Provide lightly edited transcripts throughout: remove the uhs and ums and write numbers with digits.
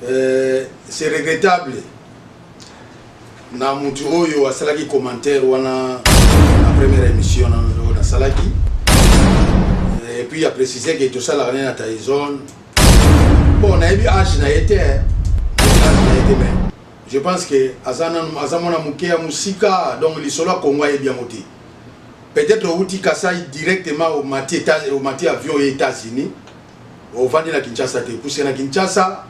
c'est regrettable. Na mutu oyo asalaki commentaire wana la première émission na salaki. Et puis il a précisé que tout ça la na Tyson. Bon, on a eu âge na été mais je pense que azamona mukia musika donc l'isolo Congo est bien monté. Peut-être outi Kasai directement au Mati avion aux États-Unis. Au vendre la Kinshasa te pousser na Kinshasa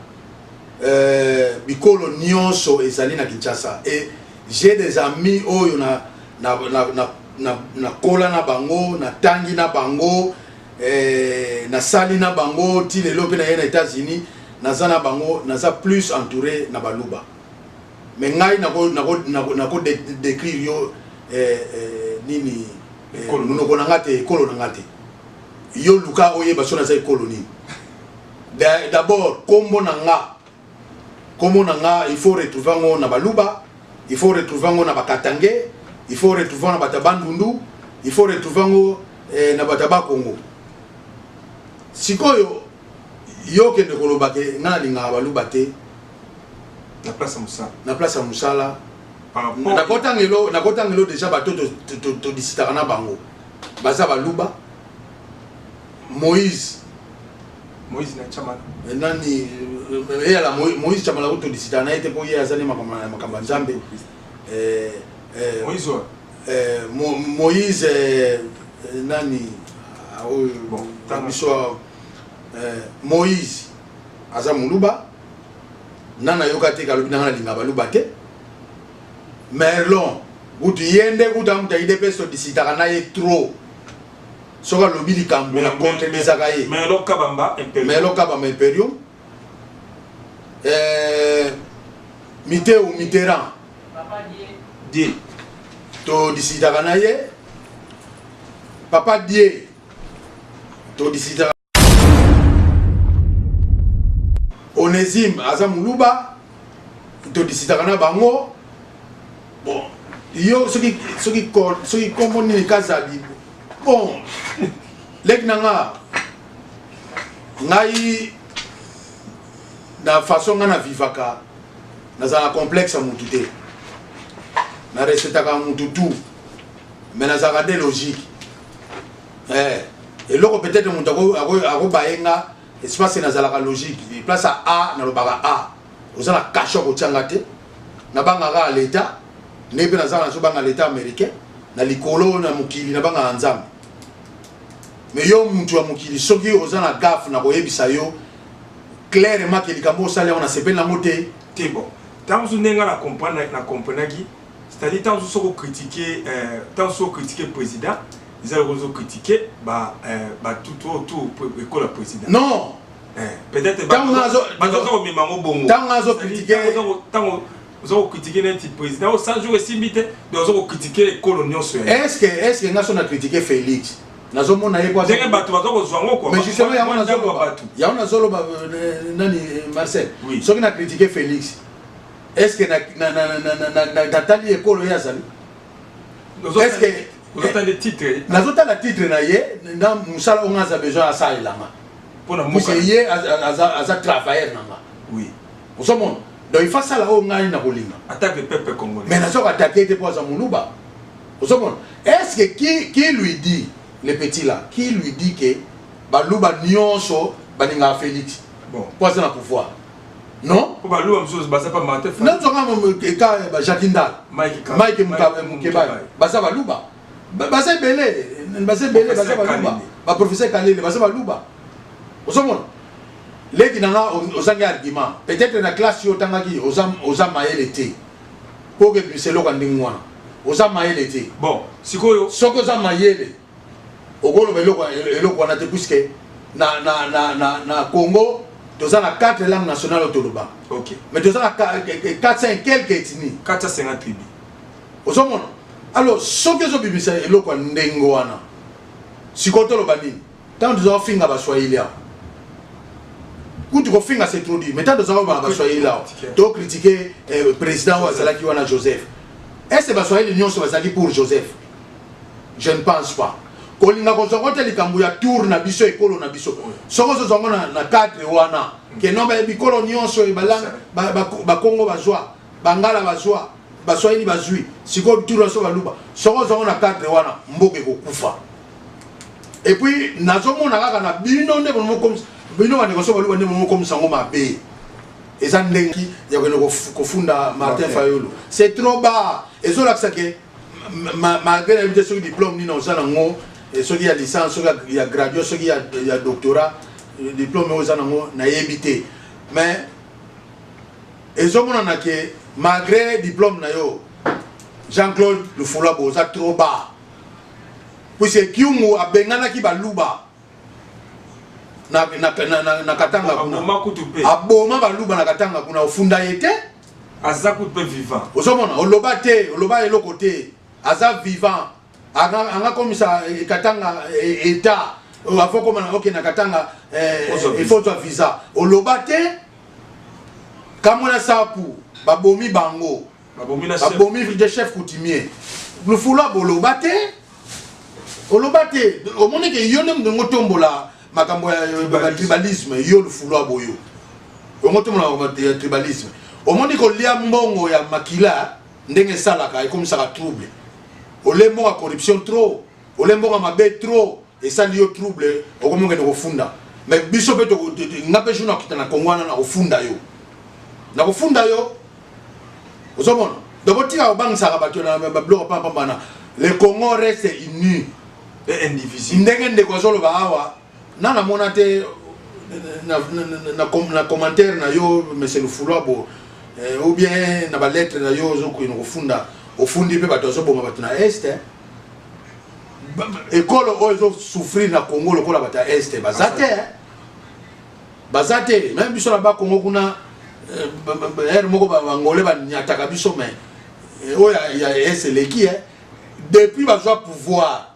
bikolo nyonso ezali na Kinshasa et j'ai des amis oyo na kola na bango na tangi na bango na sali na bango ti lelo pe na les États-Unis naza na bango naza plus entouré na baluba mais ngai nako décrire yo nini nous ngate ekolo ngate yo luka oye baso na za ekolo nini d'abord kombo nanga il faut retrouver ngo na baluba, il faut retrouver ngo na bakatangé, il faut retrouver na batabandundu, il faut retrouver ngo na bataba Congo. Sikoyo yo kende koloba ke na linga baluba te na place musala. Na place musala. Na kotangelo déjà bato to disitaka na bango. Baza baluba. Moïse na Chamala. Nani la Moïse Chamala to disita na ete ko ye azali makamba nzambe. Moïse nani bon Moïse azamuluba nana yokate kalobi na linga baluba te. Merlon gutu yende gutamta ide peso disita na ye trop. Soka lobili kambo na contre Misakaye. Merlon Kabamba Imperium. Mitterrand. Papa Die. To disita na ye. Papa Die. To disita. Onésime Azamuluba. To disita na bango. Bon, yo soki kombo ni kazali. Bon, lek nanga ngai na façon ngana vivaka nazala complexe mutu te na resetaka mutu tout mais nazala de logique et loko peut-être mutu ako bayenga espace nazala logique place à A na lobaka A ozala kasho ko tianga te na banga l'état nebe nazala so banga l'état américain na likolo na mukili na banga nzambe mais yo mutu wa mukili soki ozana gaffe na koyebisa yo clairement que likambo sale on a sepel na moté té bon tant vous n'enga la comprendre qui c'est-à-dire tant vous soko critiquer président ils ont critiquer tout école président non peut-être tant vous avez critiqué un petit président sans jour aussi vite vous avez critiqué les coloniaux est-ce que nous avons critiqué Félix nazomona ye kwa mais justement il y a un zolo nani Marcel soki na critiquer Félix est-ce que na tali ekolo ya zali est-ce que vous avez des titres nazota la titre na ye na musala on a besoin à ça ilanga pour ye aza travailleur nanga oui vous savez donc il faut ça là on ngai na kolinga attaque le peuple congolais mais nazo attaquer te poza muluba vous savez est-ce que qui lui dit les petits là qui lui dit que baluba nyonso baninga Félix bon pour ça na pouvoir non pour baluba msos basa pas mentir non zonga ka Jacindal Mike Mukeba basa baluba basa belé basa baluba ba professeur Kalele basa baluba osomona leki nanga ozangi argument peut-être na classe yo tangaki oza mayele te pour que biselo ka ndingwana oza mayele te bon sikoyo soko oza mayele ogolo eloko wana te puisque na Congo toza na 4 langues nationales autoloba OK mais toza na 4-5 quelques ethnies 450 tribus osomona alors soki ozobimisa eloko ndengo wana sikoyo toloba nini tant toza finga baswahili awa kutu kofinga c'est trop dit mais tant toza baswahili awa to critiquer président wa azalaki wana Joseph est-ce que baswahili nyonso bazalaki pour Joseph je ne pense pas kolinga kozongo te likambo ya tour na biso ekolo na biso soko zozongo na cadre wana ke no ba bikolo nyonso ebalanga ba Congo bazwa bangala bazwa baswahili bazwi siko tour so baluba soko zozongo na cadre wana mboke kokufa et puis nazomona kaka na bino nde bomo bino bande koso baluba nde bomo comme sango mabe eza ndengi ya kofunda Martin Fayulu c'est trop bas ezo lakisa ke malgré la vidéo sur diplôme ni non ça nango et ceux qui a licence ceux qui a gradué ceux qui a doctorat diplôme aux anango na yebité mais ezo mona na ke malgré diplôme na yo Jean-Claude Lufula boza trop bas puisque kiungu abengana ki baluba na katanga kuna aboma baluba na katanga kuna ofunda yete aza kupe vivant ozomona oloba eloko te aza vivant anga komisa katanga état afo komana ok na katanga il faut toi visa oloba te kamona sapu babomi bango babomi de chef coutumier Lufula boloba te omoni ke yo nem ngo tombola makambo ya tribalisme yo Lufula boyo ngo tombola tribalisme omoni ko lia mbongo ya makila ndenge salaka ekomisa trouble olembo ka corruption trop olembo ka mabe trop et ça liyo trouble okomonga ne kofunda mais biso beto ngape juna kitana kongwana na kofunda yo ozomona dobotika obangisa ka bato na bloko pamba bana le Congo reste uni et indivisible ndenge ndeko zolo ba awa nana mona te na commentaire na yo monsieur Lufula bo ou bien na ba lettre na yo zo ko kofunda ofundi pe bato zo bonga bato na est ekolo ozo souffrir na Congo lokola bata est bazate même biso na ba Congo kuna moko ba ngolé ba nyataka biso mais ya est leki depuis bazwa pouvoir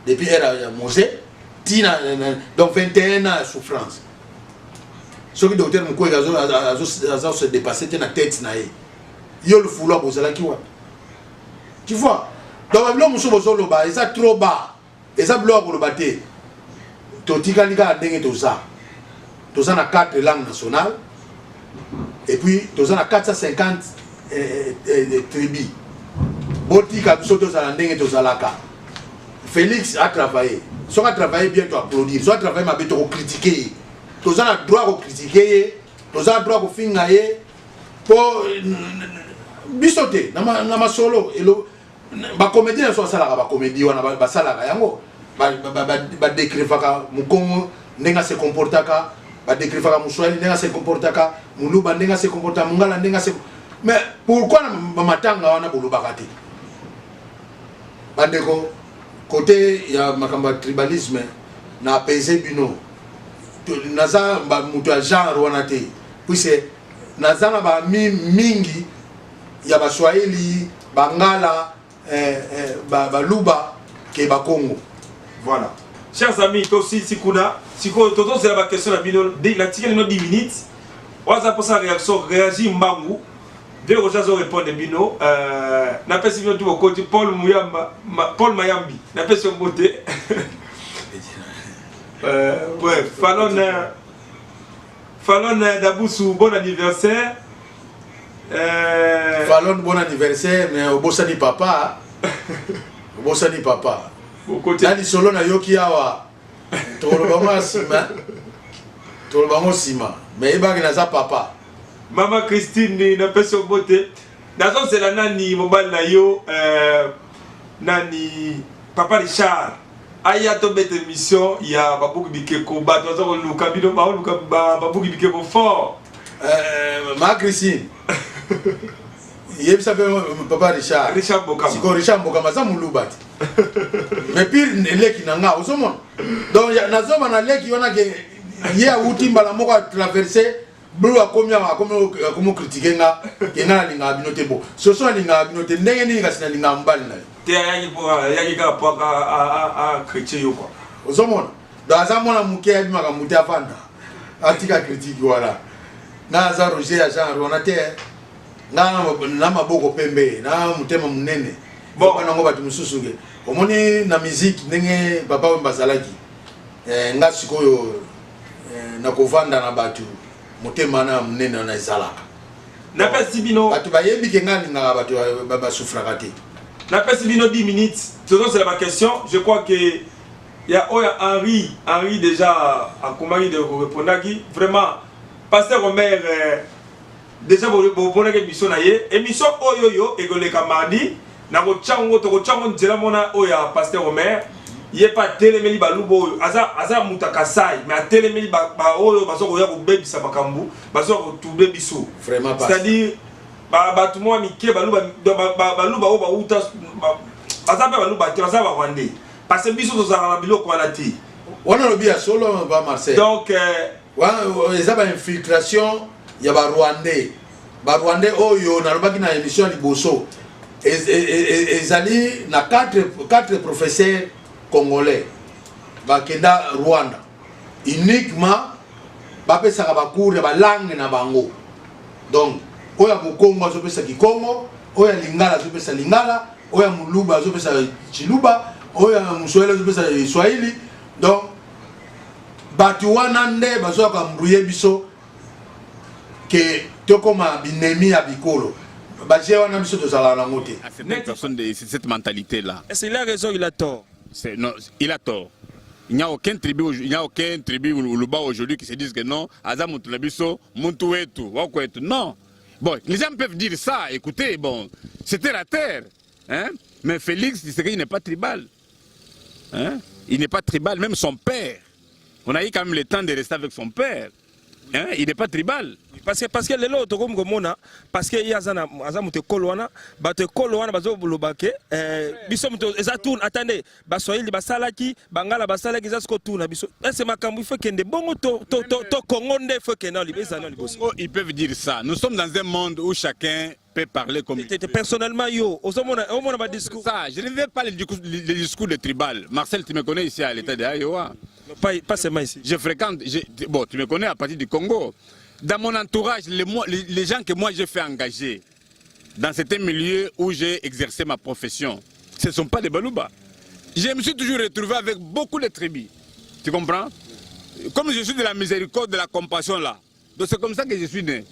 depuis era Mosé tina donc 21 ans de souffrance ce qui docteur Mouko azo se dépasser na tête na yo Lufula bozala kiwa tu vois donc l'homme so bozolo ba eza trop bas eza bloc ko baté to tikalika ndenge toza na 4 langues nationales et puis toza na 450 tribus botika biso toza ndenge tozalaka Félix a travaillé soit a travaillé bien to applaudir soit travailler ma beto ko critiquer toza na droit ko critiquer toza droit ko finga ye po bisote na masolo elo ba comédien so sala ba comédie wana ba sala yango ba décrivaka mukongo ndenga se comportaka ba décrivaka muswahili ndenga se comportaka muluba ndenga se comporta mungala ndenga se mais pourquoi na matanga wana bolobaka te bandeko côté ya makamba tribalisme na apaiser bino naza mutu ya genre wana te puisque naza na ba mingi ya baswahili bangala baluba ke bakongo. Voilà chers amis aussi sikuna siko toto c'est la question la bino la tika no 10 minutes waza pour sa réaction réagir mbangu de rojazo répondre bino na pesi bino tu ko Paul Mayambi na pesi mbote ouais Fallon Daboussou bon anniversaire Fallon bon anniversaire mais obosani papa nani solo na yoki awa tolobango sima mais ibaki naza papa Mama Christine na pesi mbote nazo c'est la nani mobile na yo nani papa Richard aya to bête émission ya babuki bikeko bato zo luka bino ba luka babuki bikeko fort ma Christine yebisa papa Richard Bokama siko Richard Bokama za mulubati mais pire leki nanga osomona donc nazoma na leki wana ke ye uti mbala moko a traverser bleu akomi critiquer nga kenga linga binote bo soso linga binote ndenge ni kasina linga mbali na te yaki ka po a chrétien yo quoi osomona donc azamona muke abimaka muté avanda atika critique wala na za Roger ya genre on a te na maboko pembe na mutema munene bon na ngo batu mususuge omoni na musique ndenge papa Wemba azalaki nga sikoyo na kovanda na bato motema na munene na ezalaka na pesi bino bato bayebi ke nga lingaka bato basouffraka te na pesi bino 10 minutes c'est la question. Je crois que il y a Henri déjà a commencé de répondre vraiment pasteur Omer déjà vous répondre que mission na ye émission oyoyo egoleka mardi na ko chango nzela mona oya pasteur Omer il pas télémeli balubo aza mutakasai mais télémeli ba oyo bazo ko ya ko bebisa makambu bazo ko tube biso vraiment pas c'est-à-dire ba tout moi mike baluba o ba uta aza pe baluba te aza ba rwandais parce que biso to za biloko wana te wana lobi ya solo ba Marseille donc eza ba infiltration ya ba rwandais oyo na lobaki na émission liboso ezali na quatre professeurs congolais bakenda Rwanda uniquement bapesaka bacours ya balangue na bango donc oya Mukongo azopesa Kikongo oya Lingala azopesa Lingala oya Muluba azopesa Chiluba oya Muswahili azopesa Swahili donc batu wana nde bazoka mbruye biso ke tokoma binemi ya bikolo baje wana biso tozala na ngote personne de cette mentalité là. Est-ce qu'il a raison, il a tort? Non, il a tort. Il n'y a aucun tribu Luba aujourd'hui qui se disent que non, Azamutunabiso, Montuetu, Wakwetu. Non. Bon, les gens peuvent dire ça, écoutez, bon, c'était la terre. Hein? Mais Félix, il n'est pas tribal. Hein? Il n'est pas tribal, même son père. On a eu quand même le temps de rester avec son père. Hein? Il n'est pas tribal. Parce que les autres comme Gomona, parce que il y a Azamute Kolwana, Bate Kolwana, Bazo Bulobake, Bissom Zatoun, attendez, Basoïli, Basalaki, Bangala, Basalaki, Zaskotuna, Bisso. C'est ma camou, il faut qu'il y ait des bons Kongonde, il faut qu'il y ait des bons. Ils peuvent dire ça. Nous sommes dans un monde où chacun peut parler comme il veut. Personnellement, yo, au moins, on discours. Ça, je ne vais pas le discours de tribal. Marcel, tu me connais ici à l'état de Iowa. Pas seulement ici. Je fréquente, bon, tu me connais à partir du Congo. Dans mon entourage, les gens que moi j'ai fait engager dans certains milieux où j'ai exercé ma profession, ce ne sont pas des Balouba. Je me suis toujours retrouvé avec beaucoup de tribus. Tu comprends? Comme je suis de la miséricorde, de la compassion là. Donc c'est comme ça que je suis né.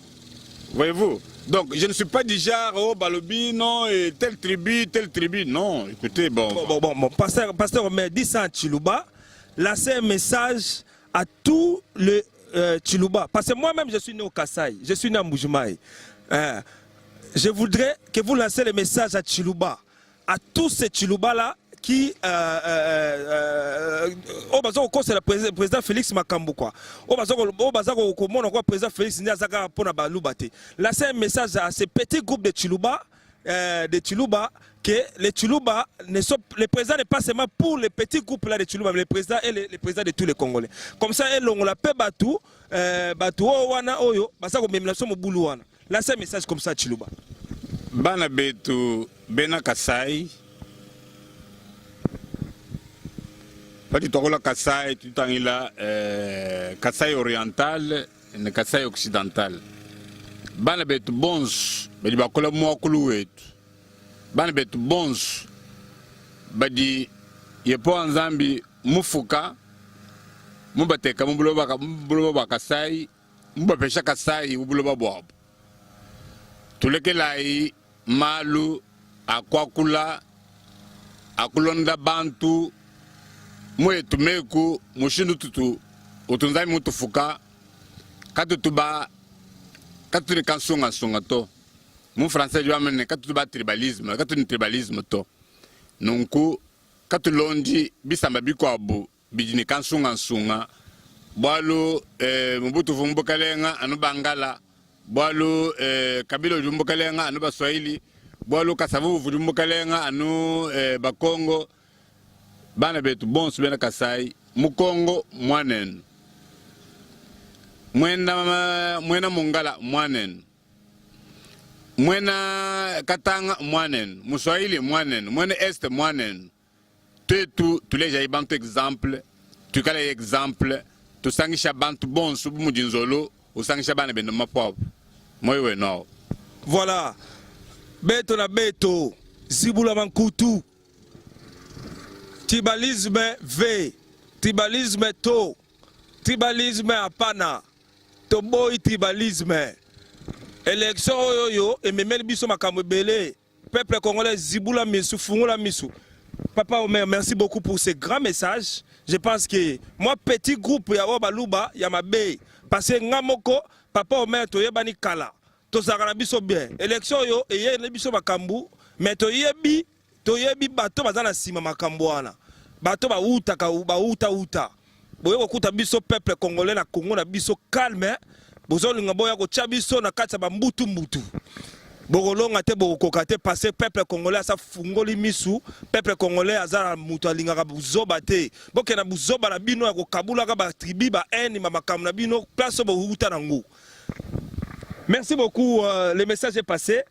Voyez-vous? Donc je ne suis pas du genre, oh Balobi, non, et telle tribu. Non, écoutez, bon. Pasteur Omer dit ça à Chiluba. Là, c'est un message à tous les Chiluba. Parce que moi-même, je suis né au Kasaï, je suis né à Mbujimaï. Je voudrais que vous lancez le message à Chiluba, à tous ces Chiluba-là qui c'est le président Félix Makambu quoi. Le président Félix Niazaka pour na balubate. Là c'est un message à ces petits groupes de Chiluba que les Chiluba le président n'est pas seulement pour les petits groupes là de Chiluba mais le président est le président de tous les Congolais. Comme ça on la paix batu wana oyo basako memelaso mobulu wana. Là c'est un message comme ça à Chiluba. Bana betu bena Kasai. Pati tokola Kasai tutangila Kasai oriental et Kasai occidental. Bana betu bons badi bakola mwakulu wetu. Bana betu bons badi yepo nzambi mufuka mubateka mubuloba Kasai mubapesha Kasai ubuloba bwabo. Tulekelai malu akwakula akulonda bantu mwe tumeku mushindu tutu utunzami mutufuka katutuba katuni kansunga to mu français jo amene katutuba tribalisme katuni tribalisme to nunku katulondi bisamba biko abu bijini kansunga bwalo mubutu vumbukalenga anu bangala bwalo kabilo jumbukalenga anu baswahili bwalo kasavu vumbukalenga anu bakongo. Bana betu bons bena Kasai Mukongo mwanen mwena Mongala mwanen mwena Katanga mwanen Muswahili mwanen mwena Est mwanen tu les jai bantu exemple tu kala exemple tu sangisha bantu bons bu mujinzolo usangisha bana beno mapop moyo no. Voilà beto na beto zibula mankutu tribalisme V, tribalisme to, tribalisme apana, toboy tribalisme. Élection yo et memel biso makambo belé. Peuple congolais zibula misu, fungula misu. Papa Omer, merci beaucoup pour ce grand message. Je pense que moi petit groupe ya Baluba ya mabe parce que ngamoko Papa Omer toyebani kala. To sakana biso bien. Élection yo eye ne biso makambu, mais toyebi bato bazana sima makambo wana. Bato ba uta. Boye kokuta biso peuple congolais na Congo na biso calme. Bozolinga boya ko chabiso na kati ba mbutu. Bokolonga te bokoka te parce peuple congolais asa fungoli misu, peuple congolais azala mutu alingaka buzoba te. Bokena buzoba na bino ya kokabula ka ba tribu ba eni mamakambo na bino place bo huta nango. Merci beaucoup, le message est passé.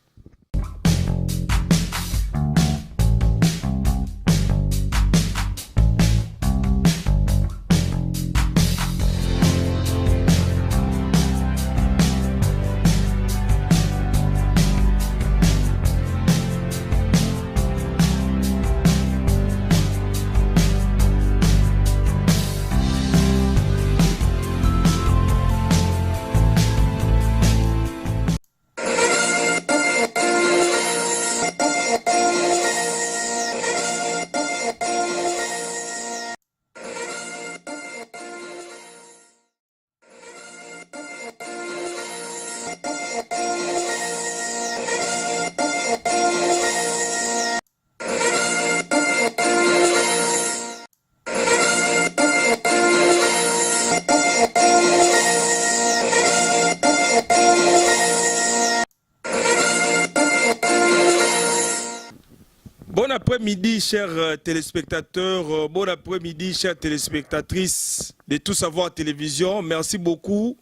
Bon après-midi, chers téléspectateurs, bon après-midi, chères téléspectatrices de Tout Savoir Télévision. Merci beaucoup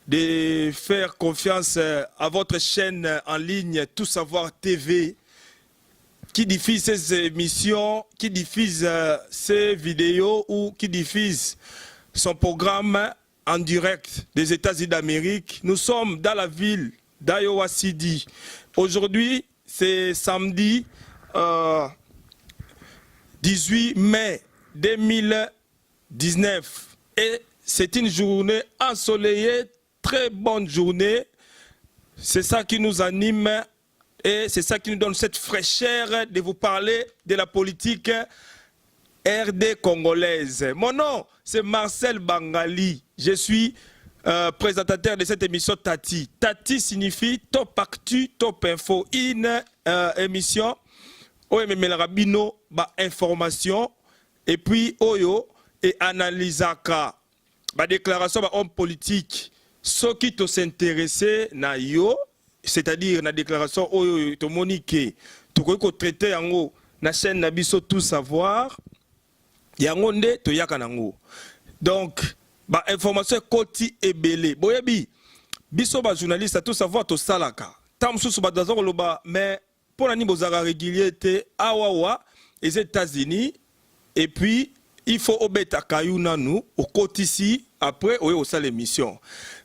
de faire confiance à votre chaîne en ligne Tout Savoir TV qui diffuse ces émissions, qui diffuse ces vidéos ou qui diffuse son programme en direct des États-Unis d'Amérique. Nous sommes dans la ville d'Iowa City. Aujourd'hui, c'est samedi 18 mai 2019 et c'est une journée ensoleillée, très bonne journée. C'est ça qui nous anime et c'est ça qui nous donne cette fraîcheur de vous parler de la politique RD congolaise. Mon nom, c'est Marcel Bangali. Je suis présentateur de cette émission Tati. Tati signifie Top Actu, Top Info. Une émission oyo memelaka bino ba information et puis oyo et analysaka ba déclaration ba homme politique ceux qui to s'intéresser na yo, c'est-à-dire na déclaration oyo to monique to ko traiter yango na chaîne na biso Tout Savoir yango nde to yaka nango. Donc ba information koti ebele boyebi biso ba journaliste Tout Savoir to salaka tam susu ba dazo loba mais pour la Nibozara régulier awawa les États-Unis et puis il faut obéta kayuna nous au côté ici après au salle émission.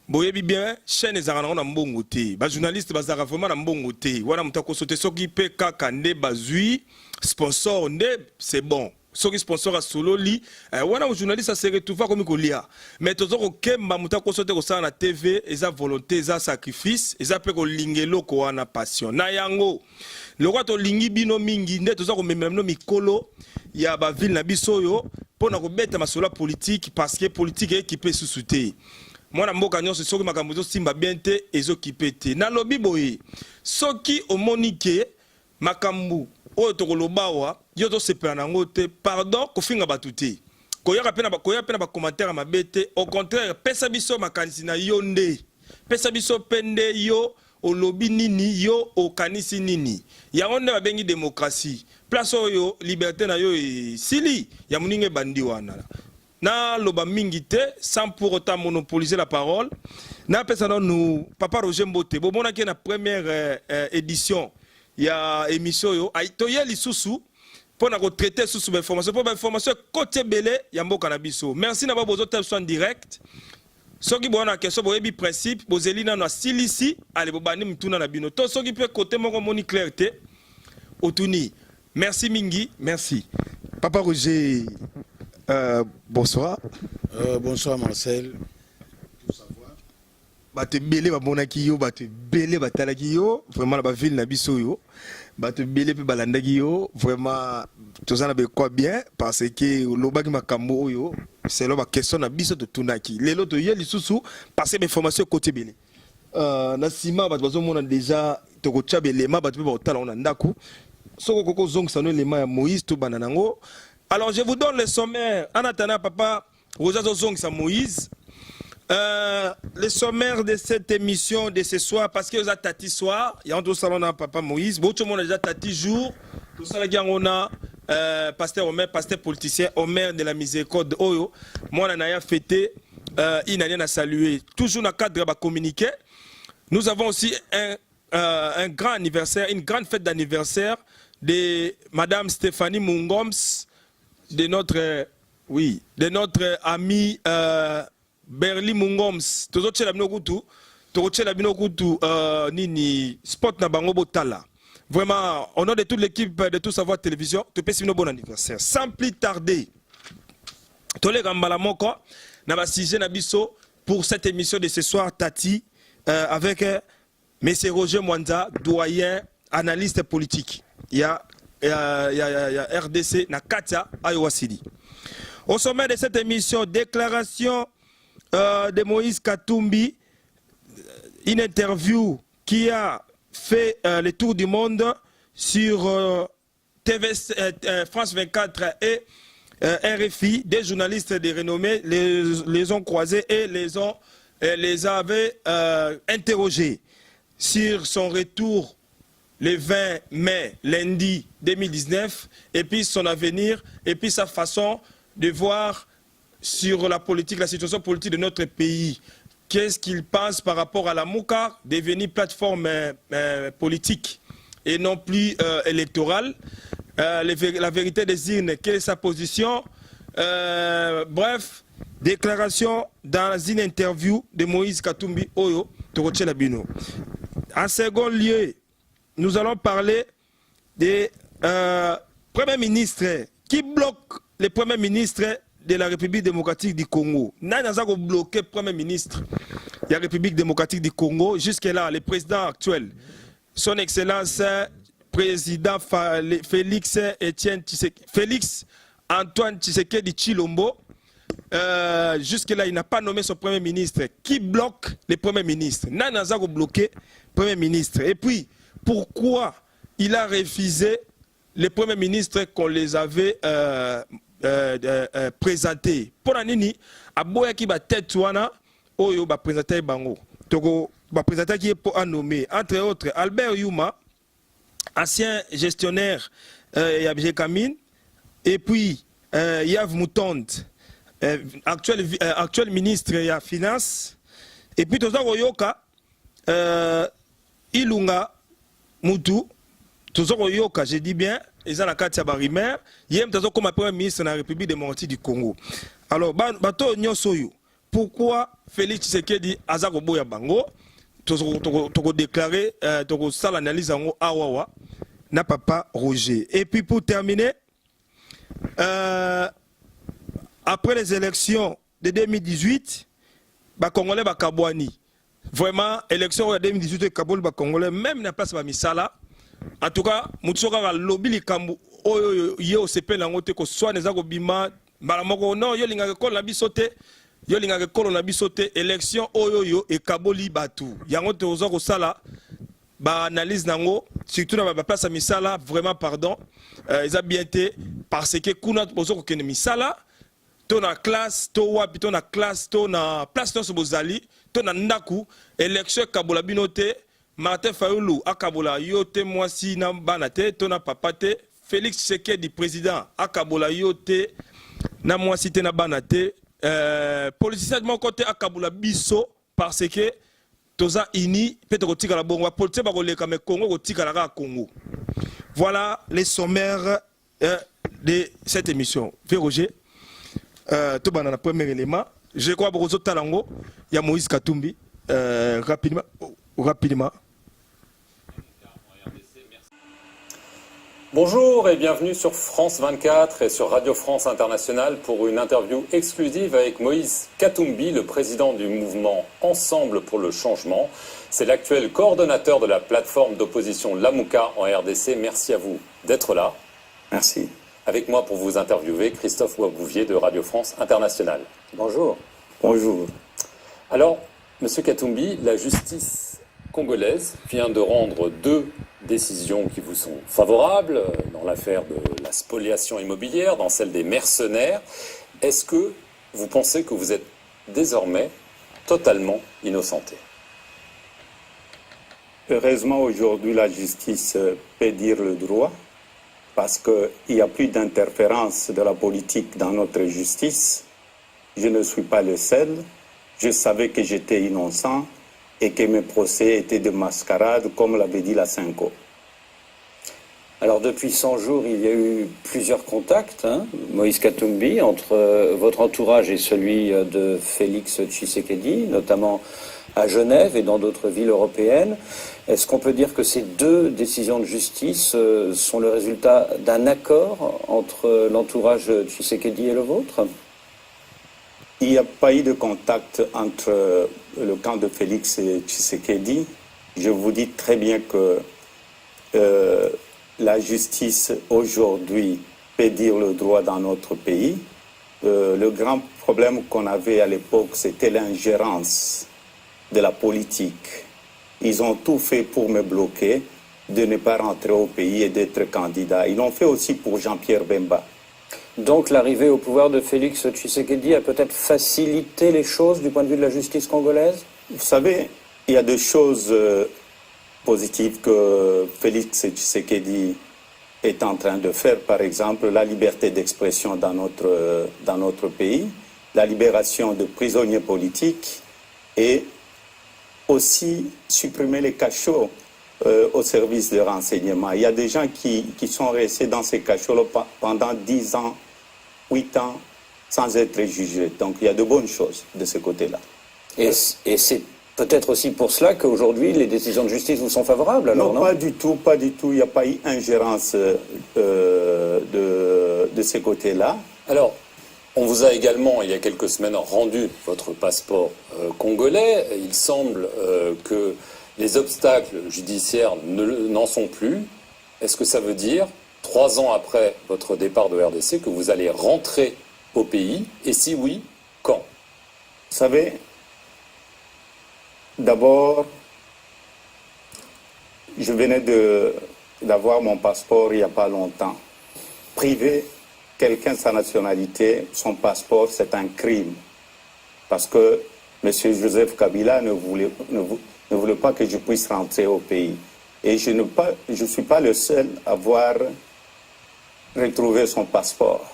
Boyebi bien chaîne ezarana na mbongo te ba journaliste bazara vraiment na mbongo te wana mutako sote soki pe kaka nde bazui sponsor nde c'est bon soki sponsor a sololi wana journaliste se retrouve comme kolia mais tozoko kemba mutako sote ko sala na TV eza volonté eza sacrifice eza pe ko lingelo ko wana passion na yango le roi to lingi bino mingi nde tozoko memela no mikolo ya ba ville na biso yo pona ko beta masola politique parce que politique équipé sous-souté. Moi na mboka nyonso soki makambo zo simba bien te ezokipe te na lobi boye soki omonike makambu oyo tokolobawa yo to sepela nango te pardon kofinga batu te koyaka pena ba commentaire mabete au contraire pesa biso makanisi na yo nde pesa biso pende yo olobi nini yo okanisi nini yango nde babengi démocratie place oyo liberté na yo sili ya muninge bandi wana na loba mingi te sans pour autant monopoliser la parole na pesa nous papa Roger Mbote bomona ki na première édition ya émission yo aitoye lisusu pona ko traiter sous information pour information côté belé ya mboka na biso. Merci na ba bozo tel en direct soki bona question boyebi principe bozelina na silisi ale bobani mtuna na bino to soki pe côté moko moni clarté otuni. Merci mingi, merci. Papa Roger, bonsoir. Bonsoir Marcel. Bato belé babonaki yo, bato belé batalaki yo, vraiment la ville na biso yo. Bato belé pe balandaki yo, vraiment tout ça na be quoi bien parce que lobaki makambo yo, c'est là ba question na biso to tunaki. Lelo to yeli susu parce que information côté belé. Na sima bato bazo mona déjà to ko tcha belema bato pe ba otala on ndaku. Soko koko zong sano lema ya Moïse to bananango. Alors je vous donne le sommaire. En attendant papa Roger zong sa Moïse. Le sommaire de cette émission de ce soir, parce que vous avez tati soir, il y a un autre salon à Papa Moïse, beaucoup de monde a déjà tati jour, tout ça, on a pasteur Omer, pasteur politicien, Omer de la miséricorde, Oyo, moi on a fêté, une année à saluer, toujours dans le cadre de communiquer. Nous avons aussi un grand anniversaire, une grande fête d'anniversaire de Madame Stéphanie Mungoms, de notre ami. Berli Mungoms, tozo tshela bino kutu, nini sport na bango botala. Vraiment, au nom de toute l'équipe de Tout Savoir Télévision, te pèse bon anniversaire. Sans plus tarder, tole gambala moko na ba sujet na biso pour cette émission de ce soir Tati avec Monsieur Roger Mwanza, doyen analyste politique. Il y a RDC na Katia Ayowasidi. Au sommet de cette émission, déclaration de Moïse Katumbi, une interview qui a fait le tour du monde sur TV, France 24 et RFI. Des journalistes de renommée les ont croisés et les avaient interrogés sur son retour le 20 mai, lundi 2019, et puis son avenir, et puis sa façon de voir sur la politique, la situation politique de notre pays. Qu'est-ce qu'il pense par rapport à la Mouka devenir plateforme politique et non plus électorale. La vérité des urnes, quelle est sa position. Bref, déclaration dans une interview de Moïse Katumbi Oyo Toroche Labino. En second lieu, nous allons parler des premiers ministres qui bloquent les premiers ministres de la République démocratique du Congo. Nous avons bloqué le Premier ministre de la République démocratique du Congo. Jusque-là, le président actuel, son Excellence, président Félix Antoine Tshisekedi Tshilombo, jusque-là, il n'a pas nommé son Premier ministre. Qui bloque le Premier ministre? Nous avons bloqué le Premier ministre. Et puis, pourquoi il a refusé le Premier ministre qu'on les avait présenté pour la nini aboya ki ba tête wana oyo ba présenter bango toko ba présenter qui est pour nommer entre autres Albert Yuma, ancien gestionnaire Yabje Kamine, et puis Yav Moutonde, actuel ministre de la finance, et puis toza koyoka Ilunga Mutu, toza koyoka, je dis bien, ils ont la carte à Barimer, yem tazo comme premier ministre de la République démocratique du Congo. Alors, bato nyosoyo, pourquoi Félix Tshisekedi azako boya bango, toko déclarer, toko sal analyse en awawa, na papa Roger. Et puis pour terminer, après les élections de 2018, ba Congolais ba Kabwani, vraiment élection de 2018 Kabul ba Congolais même na place ba misala. En tout cas, Moutsoka va lobby les kambu oyo yo sepe na ngote ko soit neza ko bima malamoko non yo linga ko la bisote yo linga ko na bisote élection oyo yo e kaboli batu yango te ozo ko sala ba analyse nango surtout na ba place à misala vraiment pardon ils a bien été parce que kuna ozo ko kene misala to na classe to wapi to na classe to na place to bozali to na ndaku élection kabola binote Martin Fayoulou akabola yote mwasi na banate to na papate Félix Tshisekedi président akabola yote na mwasi te na banate politicien de mon côté akabola biso parce que toza ini peut kotika la bongo politique ba koleka me Congo kotika la Congo. Voilà les sommaires de cette émission. Roger to bana na premier élément, je crois que vous talango ya Moïse Katumbi rapidement. Bonjour et bienvenue sur France 24 et sur Radio France Internationale pour une interview exclusive avec Moïse Katumbi, le président du mouvement Ensemble pour le changement. C'est l'actuel coordonnateur de la plateforme d'opposition Lamouka en RDC. Merci à vous d'être là. Merci. Avec moi pour vous interviewer, Christophe Ouabouvier de Radio France Internationale. Bonjour. Bonjour. Alors, Monsieur Katumbi, la justice congolaise vient de rendre 2 décisions qui vous sont favorables dans l'affaire de la spoliation immobilière, dans celle des mercenaires. Est-ce que vous pensez que vous êtes désormais totalement innocenté? Heureusement, aujourd'hui, la justice peut dire le droit parce qu'il n'y a plus d'interférence de la politique dans notre justice. Je ne suis pas le seul. Je savais que j'étais innocent et que mes procès étaient de mascarade, comme l'avait dit la Cinco. Alors depuis 100 jours, il y a eu plusieurs contacts, Moïse Katumbi, entre votre entourage et celui de Félix Tshisekedi, notamment à Genève et dans d'autres villes européennes. Est-ce qu'on peut dire que ces 2 décisions de justice sont le résultat d'un accord entre l'entourage de Tshisekedi et le vôtre ? Il n'y a pas eu de contact entre le camp de Félix et Tshisekedi. Je vous dis très bien que la justice aujourd'hui peut dire le droit dans notre pays. Le grand problème qu'on avait à l'époque, c'était l'ingérence de la politique. Ils ont tout fait pour me bloquer, de ne pas rentrer au pays et d'être candidat. Ils l'ont fait aussi pour Jean-Pierre Bemba. Donc l'arrivée au pouvoir de Félix Tshisekedi a peut-être facilité les choses du point de vue de la justice congolaise ? Vous savez, il y a des choses positives que Félix Tshisekedi est en train de faire. Par exemple, la liberté d'expression dans notre pays, la libération de prisonniers politiques et aussi supprimer les cachots au service de renseignement. Il y a des gens qui sont restés dans ces cachots pendant 10 ans, 8 ans, sans être jugés. Donc il y a de bonnes choses de ce côté-là. Et c'est peut-être aussi pour cela qu'aujourd'hui les décisions de justice vous sont favorables, alors, non? Pas du tout, pas du tout. Il n'y a pas eu ingérence de ce côté-là. Alors, on vous a également, il y a quelques semaines, rendu votre passeport congolais. Il semble que les obstacles judiciaires n'en sont plus. Est-ce que ça veut dire, 3 ans après votre départ de RDC, que vous allez rentrer au pays? Et si oui, quand? Vous savez, d'abord, je venais d'avoir mon passeport il n'y a pas longtemps. Priver quelqu'un de sa nationalité, son passeport, c'est un crime. Parce que M. Joseph Kabila ne voulait pas que je puisse rentrer au pays. Et je ne suis pas le seul à avoir retrouvé son passeport.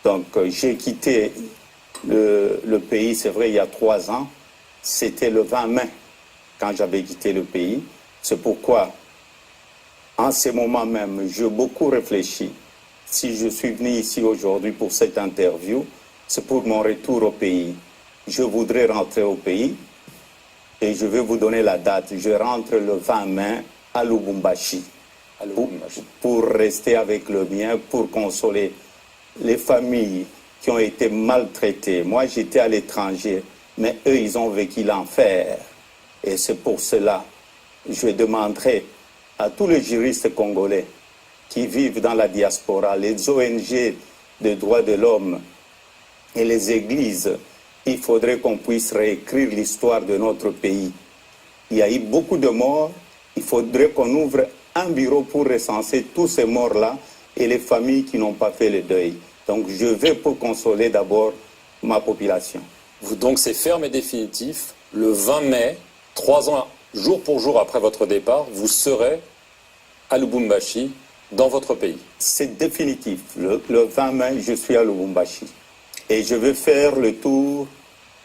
Donc j'ai quitté le pays, c'est vrai, il y a 3 ans. C'était le 20 mai quand j'avais quitté le pays. C'est pourquoi, en ce moment même, j'ai beaucoup réfléchi. Si je suis venu ici aujourd'hui pour cette interview, c'est pour mon retour au pays. Je voudrais rentrer au pays et je vais vous donner la date. Je rentre le 20 mai à Lubumbashi pour rester avec le mien, pour consoler les familles qui ont été maltraitées. Moi, j'étais à l'étranger, mais eux, ils ont vécu l'enfer. Et c'est pour cela que je demanderai à tous les juristes congolais qui vivent dans la diaspora, les ONG de droits de l'homme et les églises, il faudrait qu'on puisse réécrire l'histoire de notre pays. Il y a eu beaucoup de morts, il faudrait qu'on ouvre un bureau pour recenser tous ces morts-là et les familles qui n'ont pas fait le deuil. Donc je vais pour consoler d'abord ma population. Donc c'est ferme et définitif, le 20 mai, 3 ans, jour pour jour après votre départ, vous serez à Lubumbashi, dans votre pays. C'est définitif. Le 20 mai, je suis à Lubumbashi. Et je vais faire le tour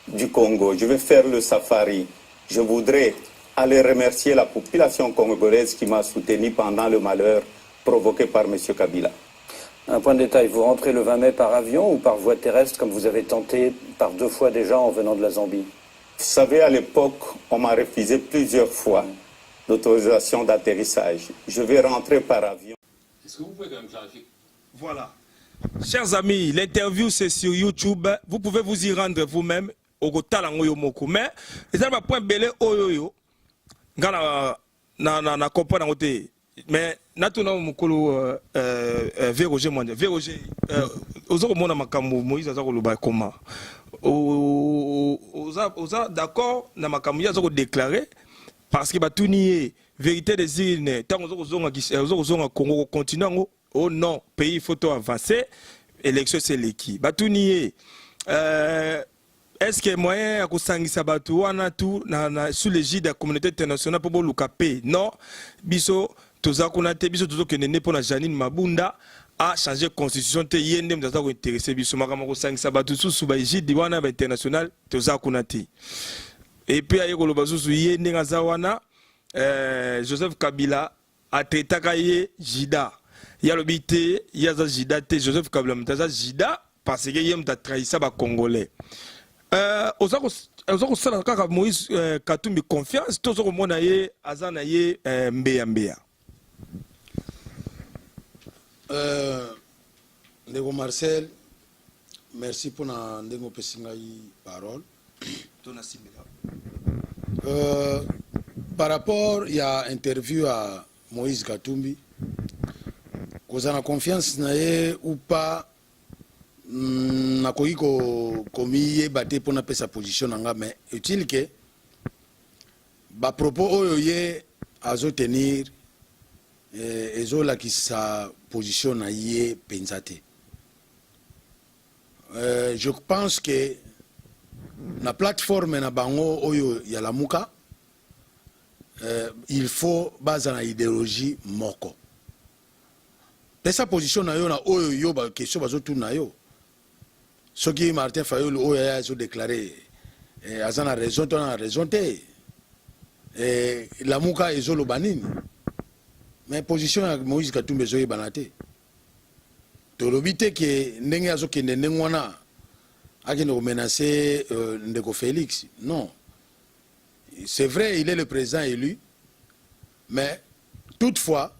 du Congo. Je vais faire le safari. Je voudrais aller remercier la population congolaise qui m'a soutenu pendant le malheur provoqué par M. Kabila. Un point de détail, vous rentrez le 20 mai par avion ou par voie terrestre, comme vous avez tenté par 2 fois déjà en venant de la Zambie? Vous savez, à l'époque, on m'a refusé plusieurs fois l'autorisation d'atterrissage. Je vais rentrer par avion. Est-ce que vous pouvez quand même clarifier? Voilà. Chers amis, l'interview c'est sur YouTube. Vous pouvez vous y rendre vous-même. Au Gotalango Yomoko. Mais, les gens point belé oyoyo. Na comprendre en côté. Mais, natuna mukolo Véroger mondial. Véroger, ozo mona makambo Moïse azako loba comment. Oza d'accord na makambo ya zako déclarer parce que batuni vérité des îles tant ozo zonga Congo continent. Oh non, pays photo avancer, élection c'est l'équipe. Batuni est-ce que moyen à kusangisa batu wana tout sous l'égide de la communauté internationale pour boluka paix? Non, biso toza kunate biso tozo kenene pour la Janine Mabunda a changé constitution te yende mzaza ko intéresser biso makama kusangisa batu sous ba égide wana international toza kunate. Et puis ayo koloba zuzu yende ngaza wana Joseph Kabila a traité kaye Jida. Ya lobité ya za Jida te Joseph Kabila mtaza Jida parce que yem ta trahissa ba congolais. Ozako sala kaka Moïse Katumbi confiance tozoko mona ye azana ye mbeya. Ndeko Marcel, merci pour na ndengo pesinga yi parole. Par rapport à interview à Moïse Katumbi, kozana confiance na ye ou pas nakoki komi yebate mpona pesa position nanga mais utile ke bapropos oyo ye azotenir ezolakisa position na ye mpenza te. Je pense que na plateforme na bango oyo ya lamuka il faut baza na idéologie moko pesa position na yo na oyo yo ba question bazotuna yo. Ce qui Martin Fayulu oyo a déclaré azana raison to na raison te lamuka ezolo banini mais position ya Moïse Katumbi ezoye banate tolobi te ke ndenge azokende ndenge wana akende ko menacer Ndeko Félix. Non, c'est vrai, il est le président élu, mais toutefois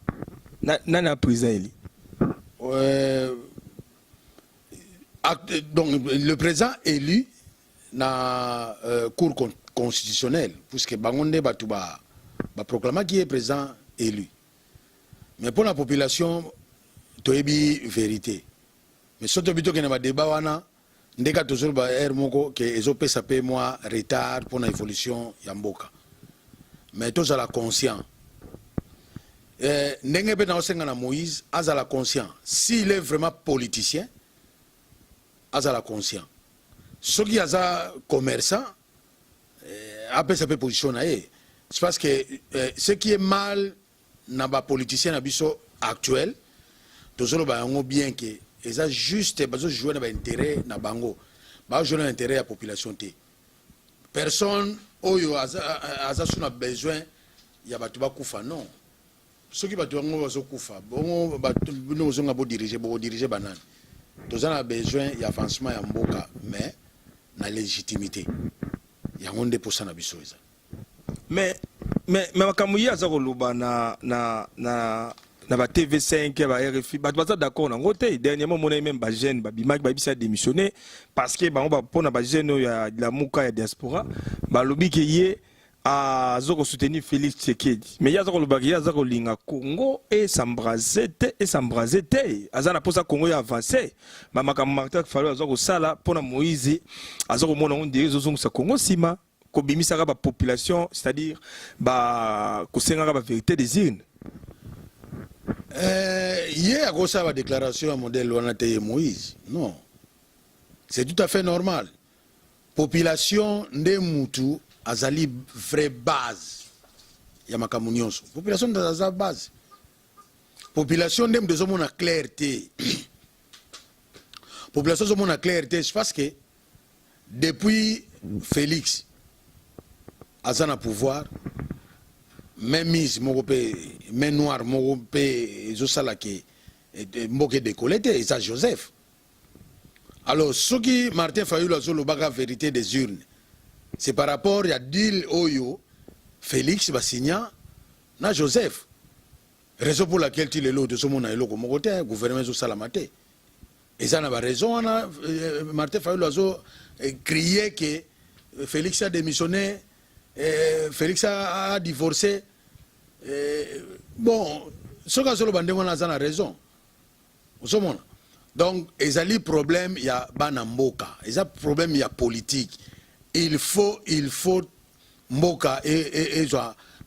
nana président élu donc le président élu na cour constitutionnelle puisque bangonde batu ba proclama qui est président élu, mais pour la population toyebi vérité mais surtout bito ke na ba débat wana ndeka toujours ba moko ke ezopesa pe moi retard pour la évolution ya mboka mais tous à la conscient ndenge pe na osenga na Moïse azala conscient s'il est vraiment politicien azala conscient soki aza commerçant apesa pe position na ye. C'est parce que ce qui est mal na ba politicien na biso actuel tozolo ba yango bien que eza juste bazo jouer na ba intérêt na bango ba jouer na intérêt ya population te. Personne oyo aza suna besoin ya batu ba kufa. Non, soki batu yango bazo kufa bongo batu no zonga bo diriger banane toza na besoin ya avancement ya mboka mais na légitimité yango nde posa na biso eza. mais makambo ya za koloba na ba TV5 ba RFI ba baza d'accord nango te. Dernièrement mon même ba jeune ba bimaki ba bisa démissionner parce que ba on ba pona ba jeune ya la muka ya diaspora ba lobi ke ye a zoko soutenir Félix Tshisekedi mais ya zako loba ya zako linga Congo et s'embraser te azana posa Congo ya avancer ba makambo Martin Fayulu zako sala pona Moïse azako mona on dirait zozongo sa Congo sima ko bimisaka ba population, c'est-à-dire ba kosenga ba vérité des urnes. Hier à cause de la déclaration à modèle Wanateye Moïse, non, c'est tout à fait normal. Population de Moutou azali vraie base ya makamunyoso. Population de la base. Population de Mdezomona clarté. Population de Mona clarté, je pense que depuis Félix azana pouvoir même mise mokopé main noire mokopé ezosala ke mboke décollé te ça Joseph. Alors ce qui Martin Fayulu azolobaka vérité des urnes c'est par rapport à deal oyo Félix basigna na Joseph raison pour laquelle tu le lot de ce monde est comme côté gouvernement zo salamate et ça n'a pas raison Martin Fayulu a crié que Félix a démissionné, Félix a divorcé. Bon, ce que le bandé on a raison. Donc, il y a un problème, il y a Banamboka, il y a un problème, il y a politique. Il faut Mboka et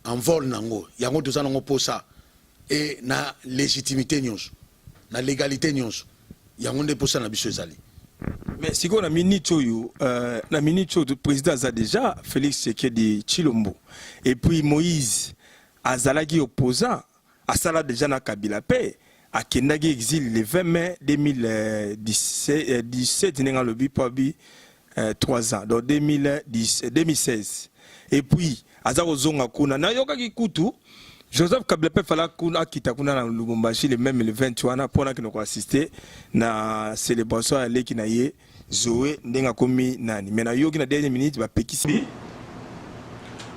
en vol nango, il y a un autre nango pour ça. Et na légitimité nyos, na légalité nyos, il y a un autre pour ça na biso ezali. Mais si on a minute du président a déjà Félix Tshisekedi Tshilombo et puis Moïse Azalagi opposant à ça déjà na Kabila paix à Kendagi exil le 20 mai 2017 n'enga le bipabi 3 ans donc 2016 et puis Azaro zonga kuna na yoka kikutu Joseph Kabila fala kuna kita kuna na Lubumbashi le même le 21 pour na kinoko assister na célébration à l'équipe na ye Zoé ndenga komi nani mais na yoki na dernière minute ba pekisi.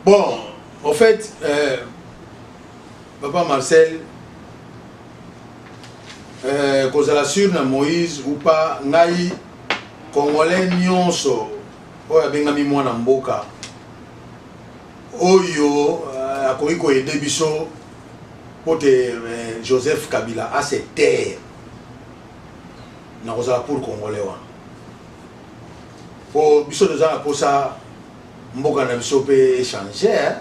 Bon, en fait Papa Marcel kozala sur na Moïse ou pas ngai Congolais nyonso oya bengami mwana mboka oyo akoki koyede biso pote Joseph Kabila a se terre na kozala pour Congolais wana po biso tozala posa mboka na biso pe échanger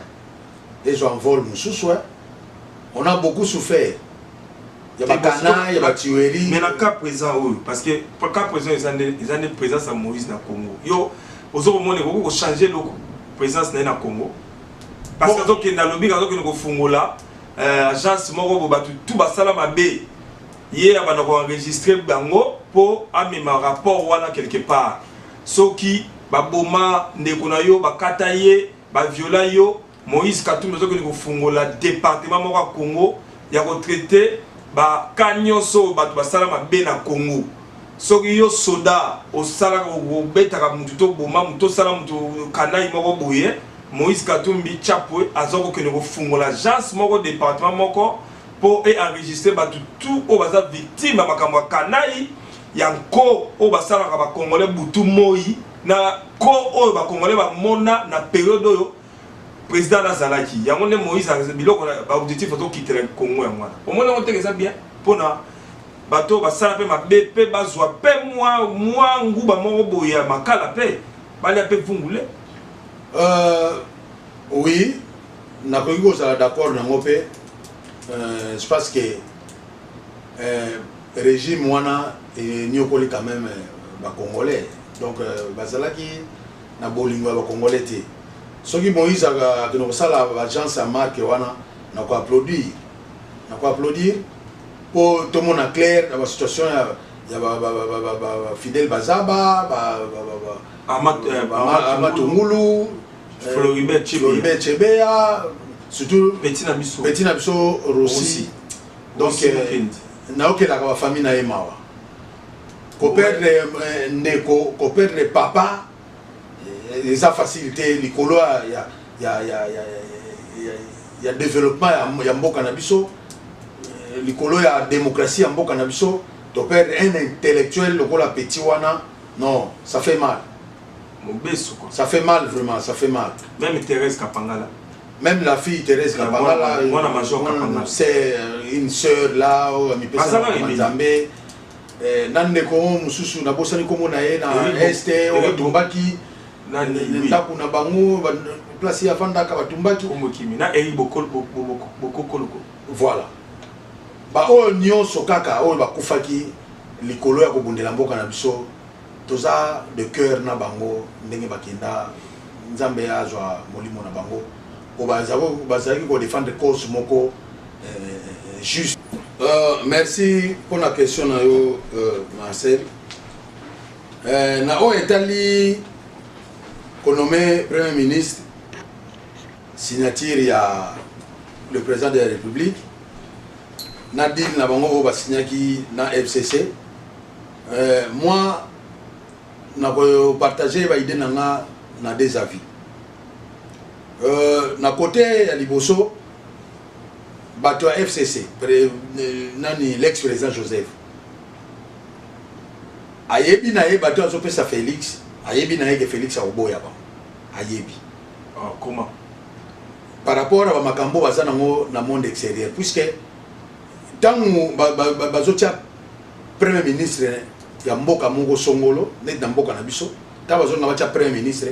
et en vol mususu on a beaucoup souffert. Il y a Bakana, il y a Batueri. Mais le cas présent, oui, parce que le cas présent, ils ont des présences à Moïse dans le Congo. Yo, aux autres moments, il faut changer la présence dans le Congo. Parce que dans le lobby, quand on est au là, agence Moro, tout va salama B. Hier, on a enregistré Bango pour amener un rapport voilà quelque part. Ce qui, Baboma, Nekonayo, Bakataye, Baviolayo, Moïse Katumbi, qui est au département Moro Congo, il y a retraité. Ba kanyoso batu basalama be na Congo soki yo soda osala ko betaka mutu to boma mutu sala mutu kanai moko boye Moïse Katumbi chapwe azoko kene ko fungola agence moko département moko pour enregistrer batu tout o baza victime makambo kanai yanko o basala ka ba congolais butu moi na ko o ba congolais ba mona na période oyo président Nazalaki, il y a un Moïse biloko ba objectif photo quitter le Congo en moi. Au moins on te ça bien pour na bateau ba sala pe ma BP ba zwa pe moi nguba moko boya makala pe ba la pe vungule. Oui, na ko ngo ça d'accord na ngopé je pense que régime wana et nyokoli quand même ba congolais. Donc bazalaki na bolingo ba congolais té. Ce qui Moïse a l'agence à marque wana n'a quoi applaudir pour tout le monde clair dans la situation il y a Fidel Bazaba Amatungulu Floribert Chebea surtout Bettina Bisso Rossi donc na ok la famille na emawa ko perdre ndeko ko perdre papa les facilités l'écolo il y a développement il y a mboka na biso l'écolo il y a démocratie en mboka na biso to perdre un intellectuel le la petit wana non ça fait mal ça fait mal vraiment ça fait mal même Thérèse Kapangala même la fille Thérèse Kapangala c'est une sœur là mi pesa Nzambe nandeko mususu na bosani komo na ye na este o tumbaki ndaku na bango place ya fandaka batumbaki na eri bokolo voilà ba o nyonso kaka o bakufaki likolo ya kobundela mboka na biso toza de cœur na bango ndenge bakenda nzambe azwa molimo na bango ko bazaki ko défendre cause moko juste. Merci pour la question na yo Marcel. Na o etali nommé Premier ministre, signature il y a le président de la République, Nadine Nabango va signer qui na FCC. Moi, je partagé l'idée na des avis. Na côté ya liboso, bato FCC nani l'ex-président Joseph ayebi na ye bato azopesa Félix ayebi na ye que Félix aoboya ba ayebi comment par rapport à makambo baza nango na monde extérieur puisque tangu bazotia premier ministre ya mboka moko songolo net na mboka na biso ta bazonga batia premier ministre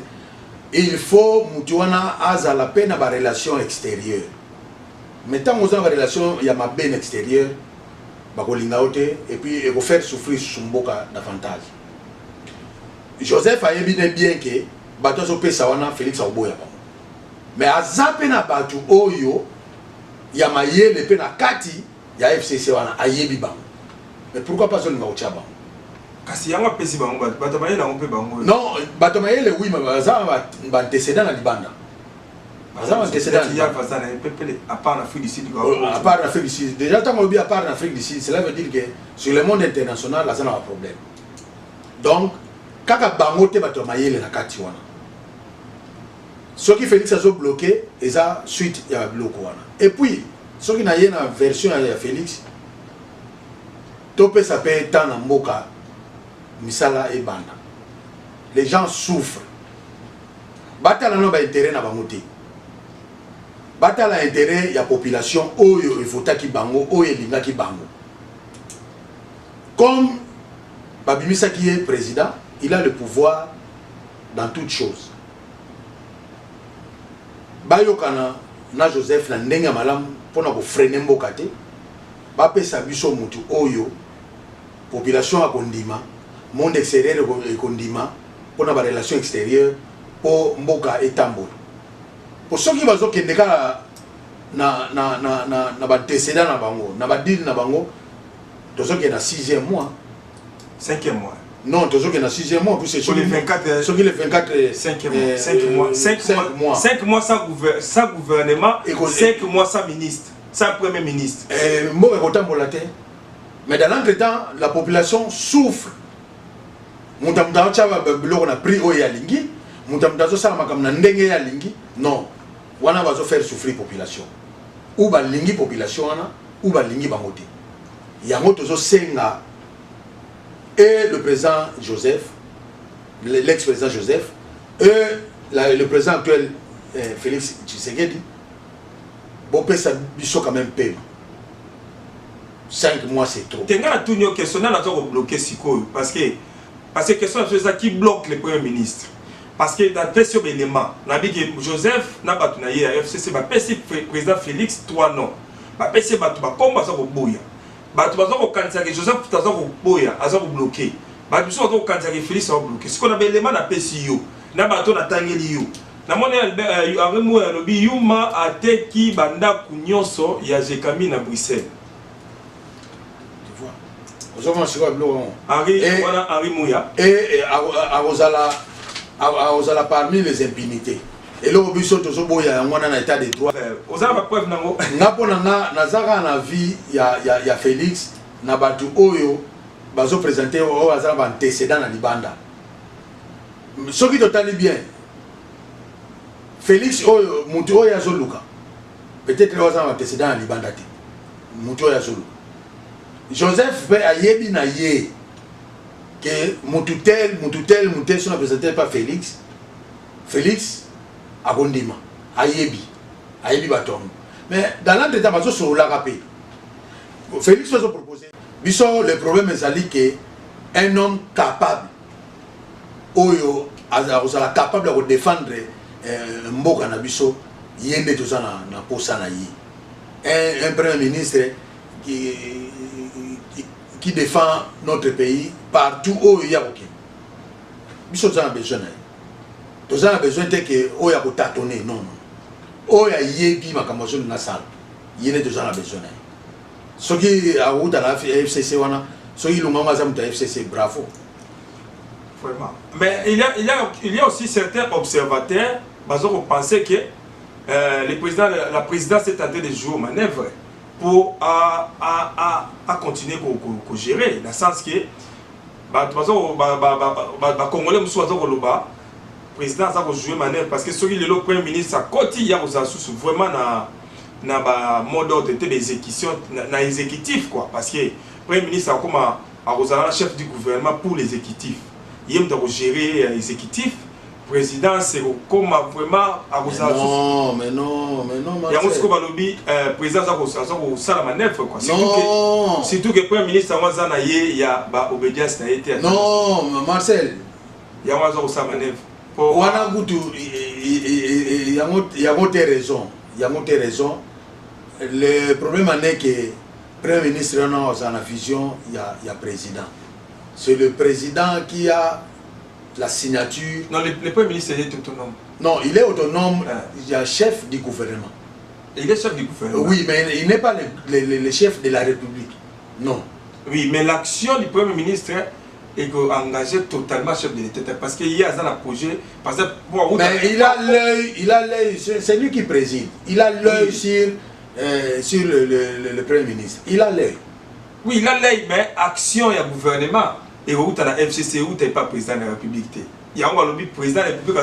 il faut mutu wana azala pe na ba relation extérieure mais tant aux en relation il y a ma benne extérieure bakolinga ote et puis il faut faire souffrir sumboka davantage. Joseph a bien que bato so pesa wana Félix Oboya mais azape na batu oyo ya mayele pe na kati ya FCC wana ayebi bango mais pourquoi pas zolinga otia bango kasi yanga pesi bango bato mayele on pe bango non bato mayele oui mais baza ba antécédent na libanda. À part l'Afrique du Sud. À part l'Afrique du Sud. Déjà, tant qu'on dit à part l'Afrique du Sud, cela veut dire que sur le monde international, là, ça n'a pas de problème. Donc, quand on a bangoté, on a la carte. Ce qui Félix a bloqué, et ça, suite, il y a bloqué. Et puis, ce qui n'a pas une version de Félix, Topé s'appelle Tana Mboka, Misala et Banda. Les gens souffrent. Batala n'a pas intérêt à bangoté. Batala intérêt il y a population oyo il faut taki bango oyo linga ki bango comme Babimisa qui est président il a le pouvoir dans toutes choses bayokana na Joseph na ndenga malam pona ko freiner mboka te ba pesa biso mutu oyo population akondima monde extérieur ekondima pona ba relation extérieure po mboka etambola. Pour ceux qui vont kende ka na antécédent na bango na badil na bango to ceux qui na 6e mois 5e mois non to ceux qui na 6e mois puis c'est sur les 24 ceux qui les 24 5 mois sans gouvernement et 5 mois sans ministre sans premier ministre mboka kotambola te mais dans l'entretemps la population souffre mutamda chaba biloko na prix oya lingi mutamda zo sala makam na ndenge ya lingi non wana va faire souffrir population ou ba lingi population wana ou ba lingi bangote yango tozo senga et le président Joseph l'ex-président Joseph et le président actuel Félix Tshisekedi bon pesa biso quand même paiement 5 mois c'est trop tenga tout nyo question na to bloquer sikoyo parce que question c'est ça qui bloque le premier ministre. Parce que dans le élément, on a dit que Joseph n'a pas tenu à FCC, le président Félix, 3 noms. Le président comme ça bouya. Joseph Boya a bloqué. Félix a bloqué. Ce qu'on a l'élément na PCO, na bato na tangeli yo. Na moni Albert lobi yuma ateki banda kunyonso ya Jekami na Bruxelles. Tu vois. Henri Mouya. Et à parmi les impunités. Et là, au but, il y a un état de droit. Vous avez la preuve, non? Na vie, il y a Félix, na batu oyo, bazo présenté au hasard antécédent na libanda. Ce qui est bien, Félix oyo, mutu oyo azoluka. Peut-être au hasard antécédent na libanda te. Mutu oyo azoluka. Joseph a yebi na ye. Que Moututel sont présentés par Félix. Félix a Gondima, Ayebi Baton. Mais dans l'entretien, il sur la rapé. Félix va se proposer. Le problème est qu'un homme capable, Oyo, capable de défendre Mboka Nabiso, Yende tout ça na posa na yi. Un premier ministre qui défend notre pays partout où il y a aucun. Nous avons besoin. Nous avons besoin de que où il y a tâtonner non. Où il y a yebi ma camouflage na salle. Il y a besoin. Ce qui a eu dans la FCC wana, ce qui l'ont mazam dans la FCC bravo. Vraiment. Mais il y a aussi certains observateurs qui ont pensé que la présidence est en train de jouer aux manœuvres pour continuer à gérer, dans le sens que les Congolais ne sont pas le président a joué manœuvre parce que celui le premier ministre a côté il y a vraiment na ba mot d'ordre d'exécution na exécutif quoi parce que premier ministre comme a chef du gouvernement pour l'exécutif il aime de gérer l'exécutif président c'est comme vraiment à non il y a aussi comme lobby président ça la manœuvre quoi surtout que premier ministre a na il y a ba obédience na été non Marcel il y a ça manœuvre wana gutu il y a raison le problème est que le premier ministre a une vision, il y a président. C'est le président qui a la signature. Non, le premier ministre est autonome. Non, il est autonome, il y a chef du gouvernement. Il est chef du gouvernement. Oui, mais il n'est pas le chef de la République. Non. Oui, mais l'action du premier ministre est engagé totalement chef de l'État. Parce qu'il y a un projet. Parce que, mais il a l'œil, c'est lui qui préside. Il a l'œil sur le Premier ministre. Il a l'œil. Oui, il a l'œil, mais action et gouvernement. Et où tu as la FCC, où tu n'es pas président de la République. Il y a un président de la République,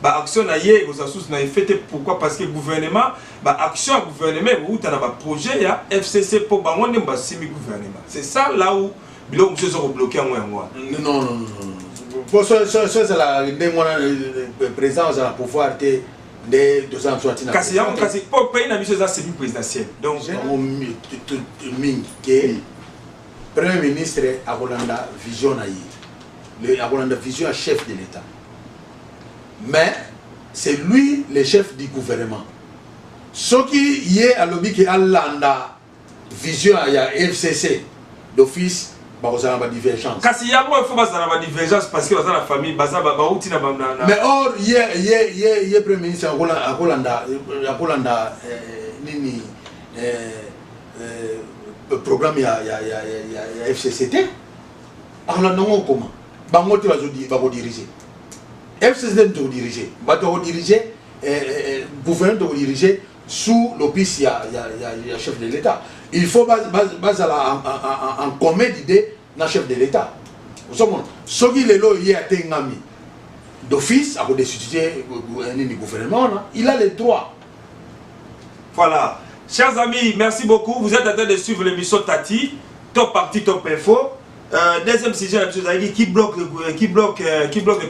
action na ye aux na fait pourquoi parce que gouvernement action gouvernement où tu as un projet ya FCC pour bangonde simi gouvernement. C'est ça là où biloko monsieur sont bloqué en moi. Non. Pour ça c'est la président à pouvoir de 2 ans soit kasi pour pays na monsieur ça semi présidentiel. Donc premier ministre a Rolanda vision na ye. A Rolanda vision à chef de l'État. Mais c'est lui le chef du gouvernement. Ce qui y est à l'objet qui a la vision à la FCC d'office, il y a une divergence. Kasi ya moi il faut pas une divergence parce que dans la famille baza ba uti na mais or y premier ministre à Rolanda nini programme ya FCCT Rolanda comment bango ti va diriger FCC doit diriger, gouvernement doit diriger sous l'office il y a chef de l'État. Il faut baser en commun d'idées dans chef de l'État. Vous savez, ce qui est là, il y a un ami d'office à destituer le gouvernement, il a les droits. Voilà. Chers amis, merci beaucoup. Vous êtes en train de suivre l'émission Tati, Top Parti, Top Info. Deuxième sujet, qui bloque le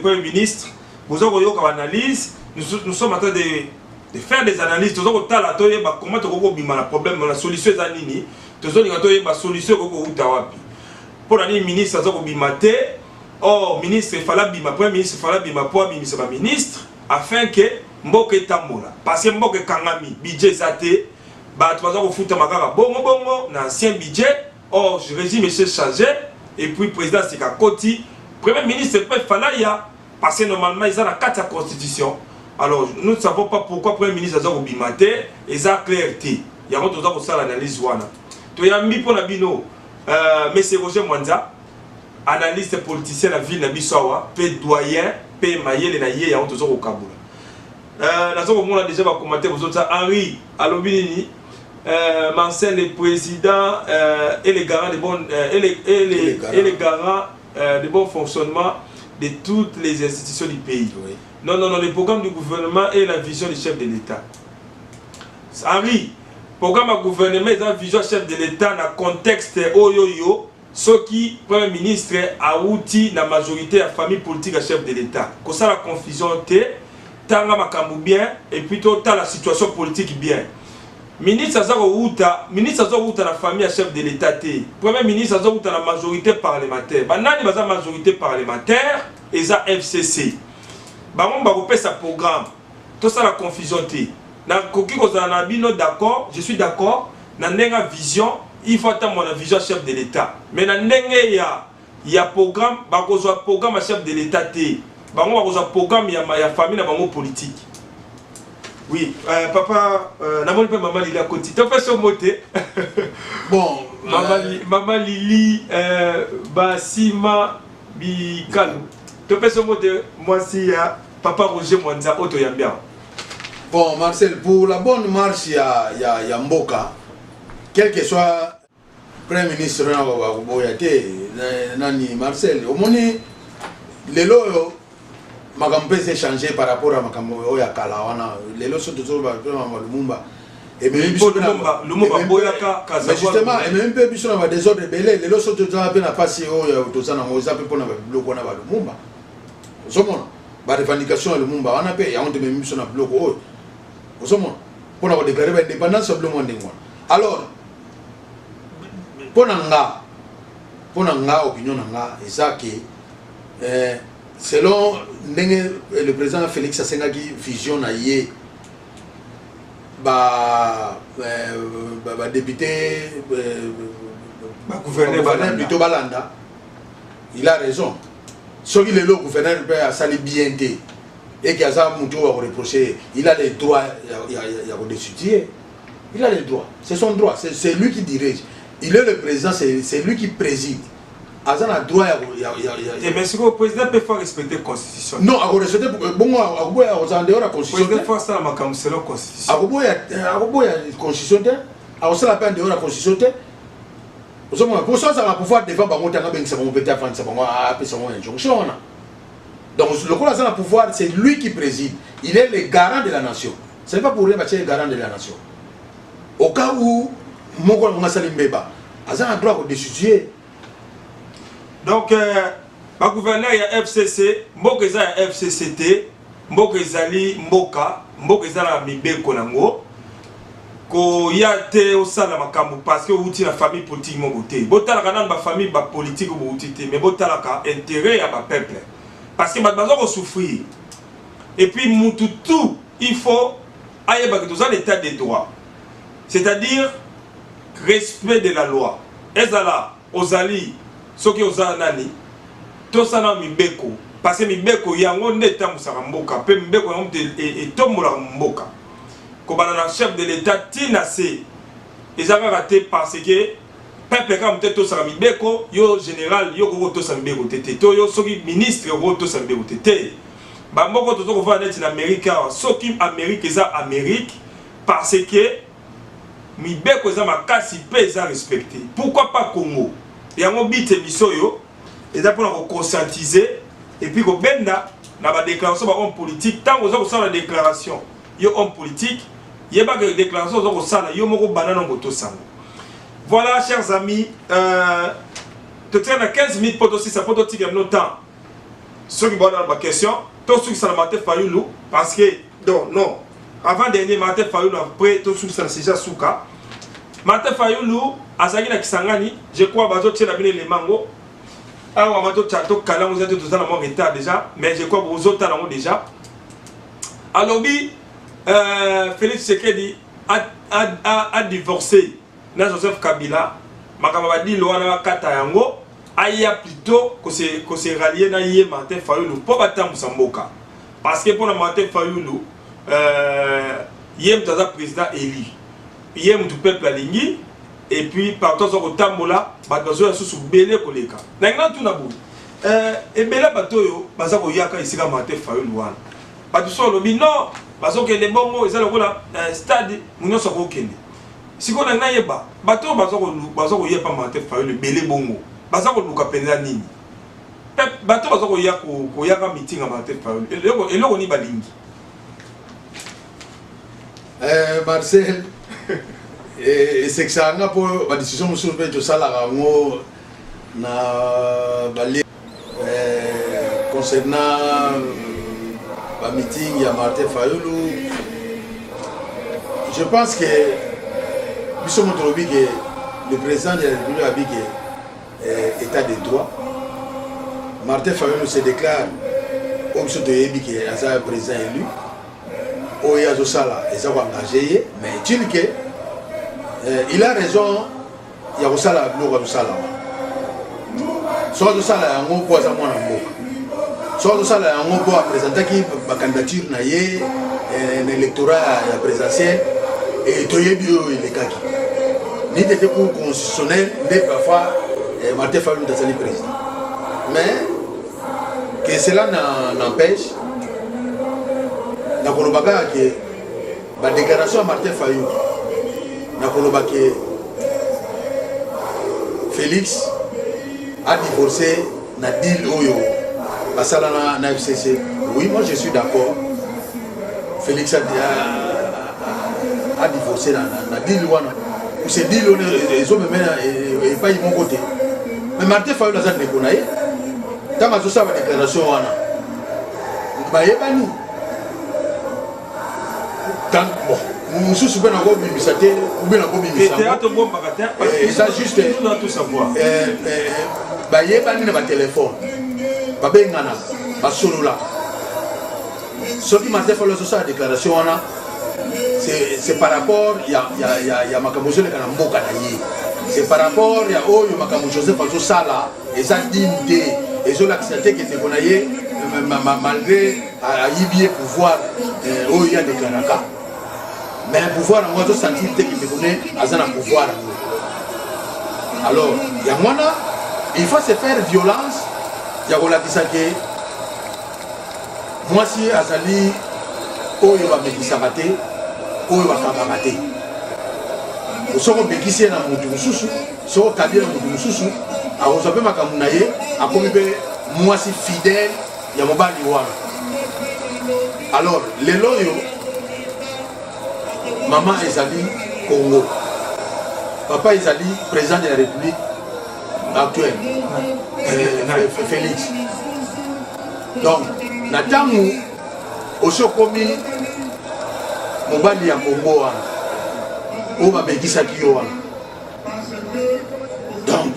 Premier ministre. Vous avez une analyse. Nous sommes en train de faire des analyses. Nous avons comment le problème, la solution est nini. Nous avons une solution pour le ministre, nous avons oh, ministre, il fallait bima, premier ministre, il fallait bima, pour ministre, ministre, afin que Mboke Tamola, parce que Mboke Kangami, budget Zate, bah, tu vas foutre Magara, bongo, ancien budget, oh, je régime monsieur chargé, et puis président Sikakoti, premier ministre, il fallait ya, parce que normalement, ils ont la 4 constitution. Alors, nous ne savons pas pourquoi le premier ministre a bimate, et ça clarté. Il y a d'autres l'analyse. Tu as mis pour la bino, M. Roger Mwanza, analyste politicien de la ville de Bissawa, P. doyen, P. Mayel et Naye, il y a d'autres au Kaboul. On a déjà commenté aux autres. Henri, Alobini, Marcel, le président, et les garants de bon, les garants de bon fonctionnement de toutes les institutions du pays. Oui. Non, le programme du gouvernement et la vision du chef de l'État. Henri, programme du gouvernement et la vision du chef de l'État dans le contexte oyoyo, ce qui, Premier ministre, a outil la majorité de la famille politique à chef de l'État. Comme ça, la confusion est, tant bien, et plutôt tant la situation politique bien. Ministre Azaro la famille à chef de l'État. Premier ministre Azaro la majorité parlementaire. Banani la majorité parlementaire et la FCC. Bamon ba sa programme. Tout ça la confusion té. Na koki ko za na bino d'accord, je suis d'accord. Na nenga vision, il faut attendre mon vision chef de l'État. Mais na nenge ya programme, ba ko zo programme chef de l'État té. Bamon ba ko zo programme ya famille na bango politique. Oui, papa, namoni pe maman Lili à côté. Tu fais ce moté. Bon, maman Lili, Basima, Bikalu. Tu fais ce moté. Moi si papa Roger Mwanza, Oto Yambia. Bon, Marcel, pour la bonne marche, il y a Mboka. Quel que soit le Premier ministre, Nani Marcel, au moment les lots. Makambo s'est changé par rapport à Makambo ya Kalawana. Les lois sont toujours Lumumba. Et même justement, et même peu biso na désordre belé, les loso toza pe na pasi o toza na moza pe pona bloco na ba Lumumba. Osomona, ba revendication ya Lumumba wana pe ya onde même biso na bloco o. Osomona, pona ko déclarer ba indépendance sur le monde ngwa. Alors, pona nga opinion nga ezaki selon le président Félix Asengaki vision na ye député gouverneur plutôt Balanda, il a raison. Ce qui est le gouverneur a sali bien et qu'il a reproché, il a les droits de d'étudier. Il a les droits, c'est son droit, c'est lui qui dirige. Il est le président, c'est lui qui préside. Azan a droit mais si le président peut faire respecter la constitution. Non, il respecter bon la constitution. Le président fait ça dans la constitution. La constitution ça la peine de la constitution. Pour ça va pouvoir défendre injonction. Donc le pouvoir, c'est lui qui préside. Il est le garant de la nation. Ce n'est pas pour rien qu'il est le garant de la nation. Au cas où Moko Salimba Azan a droit de décider. Donc, le gouverneur il y a FCC, Mboka il y a FCCT, Mboka Zali Mboka, Mboka Zala Mibeko Nango, ko y a te au sein de makambo parce que vous la famille politique mon côté. Botala kana ba famille ba politique ou outité, mais botala ka intérêt à ba peuple. Parce que ba bazo souffrir. Et puis tout il faut aille ba que l'état des droits. C'est-à-dire respect de la loi. Ezala ozali soki oza nani tosana mibeko parce que mibeko yango ndeta musaka mboka pe mibeko yango etombola mboka ko banana chef de l'état tinase ezaka raté parce que peuple ka mte tosaka mibeko yo général yo ko tosaka mibeko tete to yo soki ministre yo tosaka mibeko tete ba mboko to ko va net na Amérique soki Amérique eza Amérique parce que mibeko eza makasi pe eza respecté. Pourquoi pas Congo? Il y a un bit émission, et pour conscientiser, et puis qu'on benda, dans la déclaration d'homme politique, tant que vous avez la déclaration, il y a homme politique, il y a pas de déclaration d'homme politique, il y a un banane en Voilà, chers amis, tu tiens à 15 minutes pour aussi, ça peut aussi gagner notre temps. Ceux qui vont dans ma question, tous ceux qui sont dans Fayoulou, parce que, non, avant dernier, Martin Fayoulou, après, tous ceux qui sont déjà Souka. Martin Fayoulou, Azagi na Kisangani, je crois que vous avez les mango. Alors, vous avez tout ça dans mon retard déjà, mais je crois que vous avez déjà. Alors, Félix Tshisekedi a divorcé dans Joseph Kabila. Je dit Loana Kata Yango, Aya plutôt que c'est rallié dans Martin Fayoulou pour battre Moussamboka. Parce que pour Martin Fayoulou, il y a un président élu. Il y a un peuple à l'Ingui. Et puis, par contre, au Tambola, il y a un belé koleka. Maintenant, tout n'abou. Et belé batoyo, baza ko yaka ici ka Martin Fayoulou wana. Parce que le non, parce que les bons, ils ont un stade, nous ne sommes pas kende. Si on a un yeba, bateau baza ko yeba Martin Fayoulou belé bongo. Baza ko luka penza nini. Bateau baza ko yaka meeting à Martin Fayoulou. Et là on y balingi. Marcel. Et c'est que ça a pour la décision de Salah concernant le meeting de Martin Fayoulou. Je pense que le président de la République a dit que état de droit. Martin Fayoulou se déclare comme ce de un président élu. Oya Zosala est engagé, mais il dit que il a raison, il y a aussi la gloire de Salah. Soit de Salah, un mot pour un mot. Soit de Salah, un mot pour présenter la candidature à l'électorat présidentiel et tout est bio et les kaki. Ni des cours constitutionnels, ni parfois Martin Fayoulou d'être président. Mais que cela n'empêche, que la déclaration à Martin Fayoulou. Que Félix a divorcé Nadil Oyo Basalana na FCC. Oui, moi je suis d'accord. Félix a divorcé na deal wana c'est deal on les hommes même et pas mon côté mais Martin Fayulu aza ndeko na ye tant azosala déclaration wana bayebani quand bon mususu mpe nakobimisa te ube nakobimisa eza juste bayebani na batelefone babengana basolola soki Martin Fayulu azosala déclaration wana c'est par rapport ya makambo ezoleka na mboka na ye c'est par rapport ya oyo makambo Joseph azosala eza dine te ezolakisa te keteko na ye malgré ayibi ye pouvoir oyo ya déclaraka mais pouvoir yango azosentir te keteko ne aza na pouvoir yango alors yango wana il faut se faire violence ya kolakisa ke mwasi azali oyo bamekisaka te oyo bakangaka te soko bekisi ye na motu mosusu soko kabi ye na motu mosusu akozwa mpe makambo na ye akomi mpe mwasi fidèle ya mobali wana alors lelo oyo mama ezali Congo papa ezali président de la République actuelle Félix donc na ntango osi okomi mobali ya Congo wana oyo babekisaki yo wana donc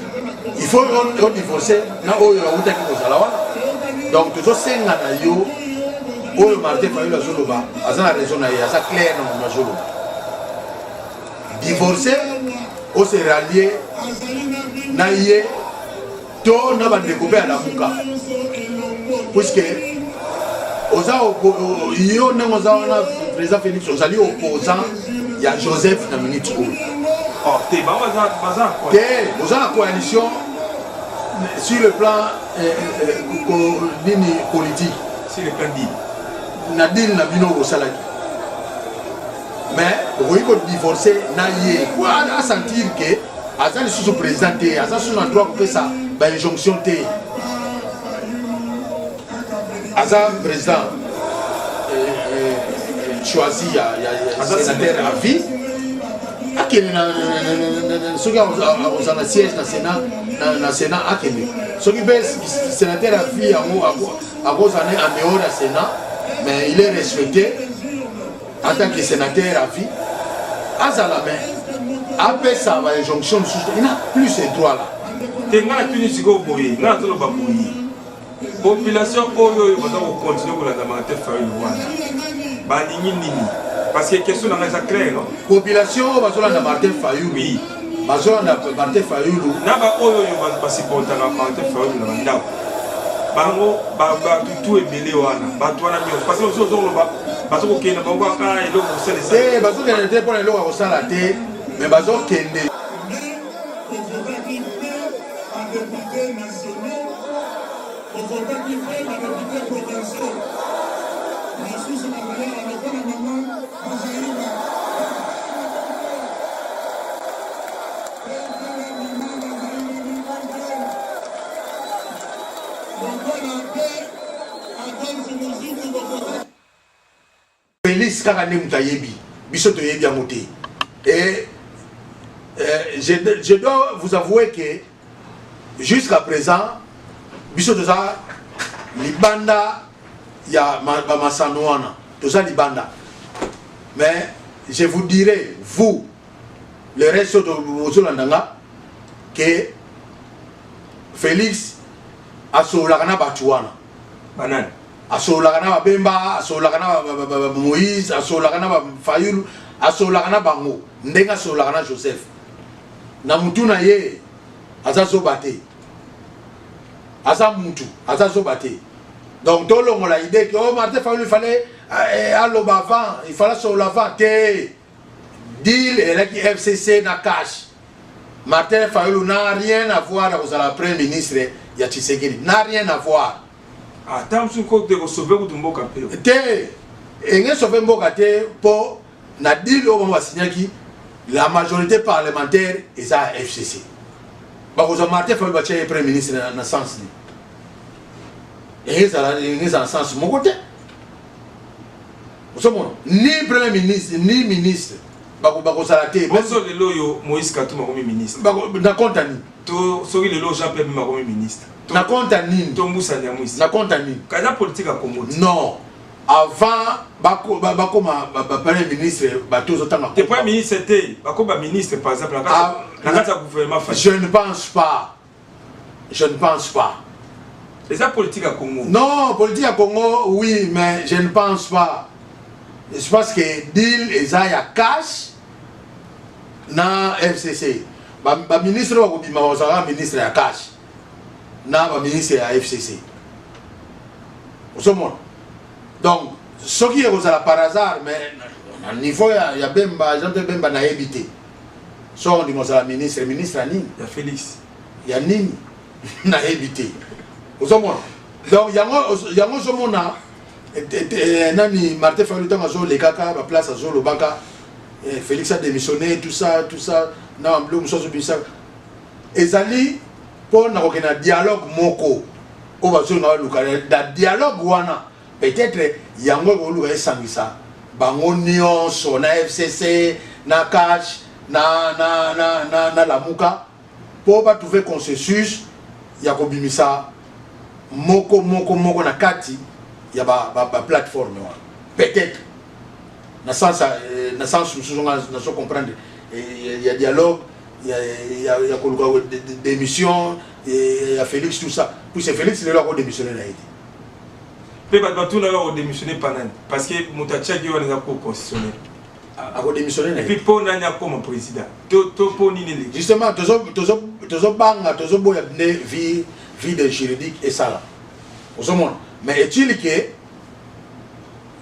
il faut divorce na oyo autaki kozala wana donc tozosenga na yo oyo Martin Fayulu azoloba aza na raison na ye aza clair na momo azoloba divorce ose rallier na ye to na bandeko mpe alamuka puisque oza yo ndenge oza wana président Félix ozali opposant ya Joseph na minute oyo te oza na coalition sur le plan nini politique sur le plan deal na deal na bino osalaki mais okoki kodivorce na ye po asentir ke aza lisusu président te aza lisusu na droit kopesa bainjonction te aza président choisi ya sénateur à vie akende soki akozala siège na sénat akende soki mpe sénateur à vie yango akozala en dehors ya sénat mais il est respecté en tant que sénateur à vie azala mais apesa bainjonction mosusu il n'a plus ce droit là te nga na tuni sikoyo boye nga nazoloba boye population oyo baza kocontinue kolanda Martin Fayulu wana balingi nini parce que question nanga eza clair non population bazolanda Martin Fayulu oui bazolanda Martin Fayulu na ba oyo basipotaka Martin Fayulu na bandako bango batutu ebele wana bato wana nyonso parce que oso ozoloba bazokokende bango aka eloko kosalisa te bazokende te mpona eloko akosala te mais bazokende Félix kaka nde mutu ayebi biso toyebi yango te et je dois vous avouer que jusqu'à présent biso toza libanda ya bamasano wana toza libanda mais je vous dirai vous le reste ozolandanga que Félix asololaka na bato wana banani asololaka na babemba asololaka na Moïse asololaka na Fayulu asololaka na bango ndenge asololaka na Joseph na mutu na ye aza zoba te aza mutu aza zoba te donc tolongola idée que oh Martin Fayulu il fallait aloba avant il fallait solola avant te deal elaki FCC na cash Martin Fayulu n'a rien à voir avec la Premier ministre ya Tshisekedi n'a rien à voir tant que vous devez sauver votre mboka te engé sauver mboka te po na deal o ba signaki la majorité parlementaire est à FCC bakoza Martin Fayulu ba tché Premier ministre na sens ni engé ça sens mon côté ni Premier ministre ni ministre bako salate Bozo lelo yo Moïse Katumbi comme ministre. Na compte nini? To soki lelo Jean Pierre Bemba comme ministre. Na compte nini? To Moussa Nyamwisi. Na compte nini? Kaza politique à Congo. Non. Avant bako premier ministre bato zotanga. Le premier ministre était bako ba ministre par exemple dans le gouvernement. Je ne pense pas. Je ne pense pas. C'est ça politique à Congo. Non, politique à Congo, oui, mais je ne pense pas. Je pense que deal est à cash na FCC. Ba ministre wa kobima wa ministre ya cash. Na ba ministre ya FCC. Au monde. Donc, ce qui est par hasard, mais à niveau il y a Bemba, Jean Bemba na évité. So on dit la ministre à Nini. Il y a Félix. Il y a Nini na évité. Au monde. Donc, il y a un monde nani Martin Falutan a les kaka, la place à Zolo Baka. Félix a démissionné, tout ça. Non, Blum, ça, Ezali, pour un dialogue moko. On va sur le dialogue wana. Peut-être il y a un peu de sangisa. Bango Nyon, son FCC, na cash, na la muka. Pour pas trouver consensus, il y a bimisa moko na kati. Il y a une plateforme. Peut-être. Dans le sens où nous comprendre. Il y a dialogue, il y a démission, il y a Félix, tout ça. Puis c'est Félix qui a démissionné. Peut-être que nous démissionné parce que Moutachak est un constitutionnel. A démissionné. Et puis pour nous, comme président. Justement, tu as vie de juridique et ça là. Mais est-il que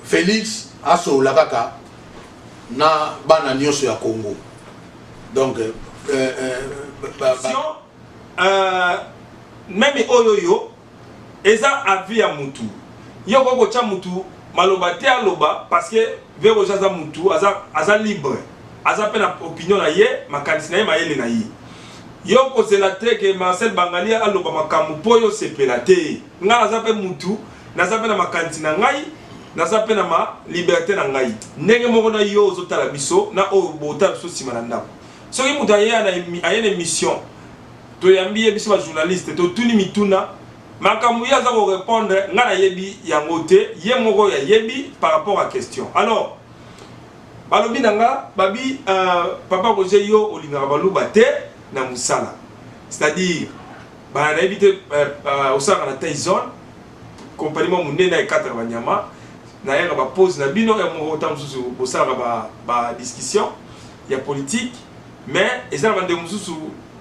Félix a sur la kaka na bana nyonso ya Congo. Donc même oyoyo eza avis ya mutu. Yo ko cha mutu maloba te aloba parce que vero jaza mutu aza libre. Aza pe na opinion na ye, makanisi na ye mayele na ye. Yo ko zelate ke Marcel Bangali aloba makambu poyo sepela te. Nga aza pe mutu naza pe na makanisi na ngai, naza pe na ma liberté na ngai. Ndenge moko na yo ozotala biso na o botala biso sima na ndako. Soki mutu ayene mission to yambi biso ba journaliste to tuni mituna makambu ya za ko répondre nga na yebi yango te ye moko ya yebi par rapport à question. Alors balobi nanga babi papa Roger yo olinga baluba te na musala. C'est-à-dire ba na éviter osaka na Tyson compagnement munene na 4 banyama na yaka ba pause na bino ya moko tamsusu osaka ba discussion ya politique mais ezana bande mususu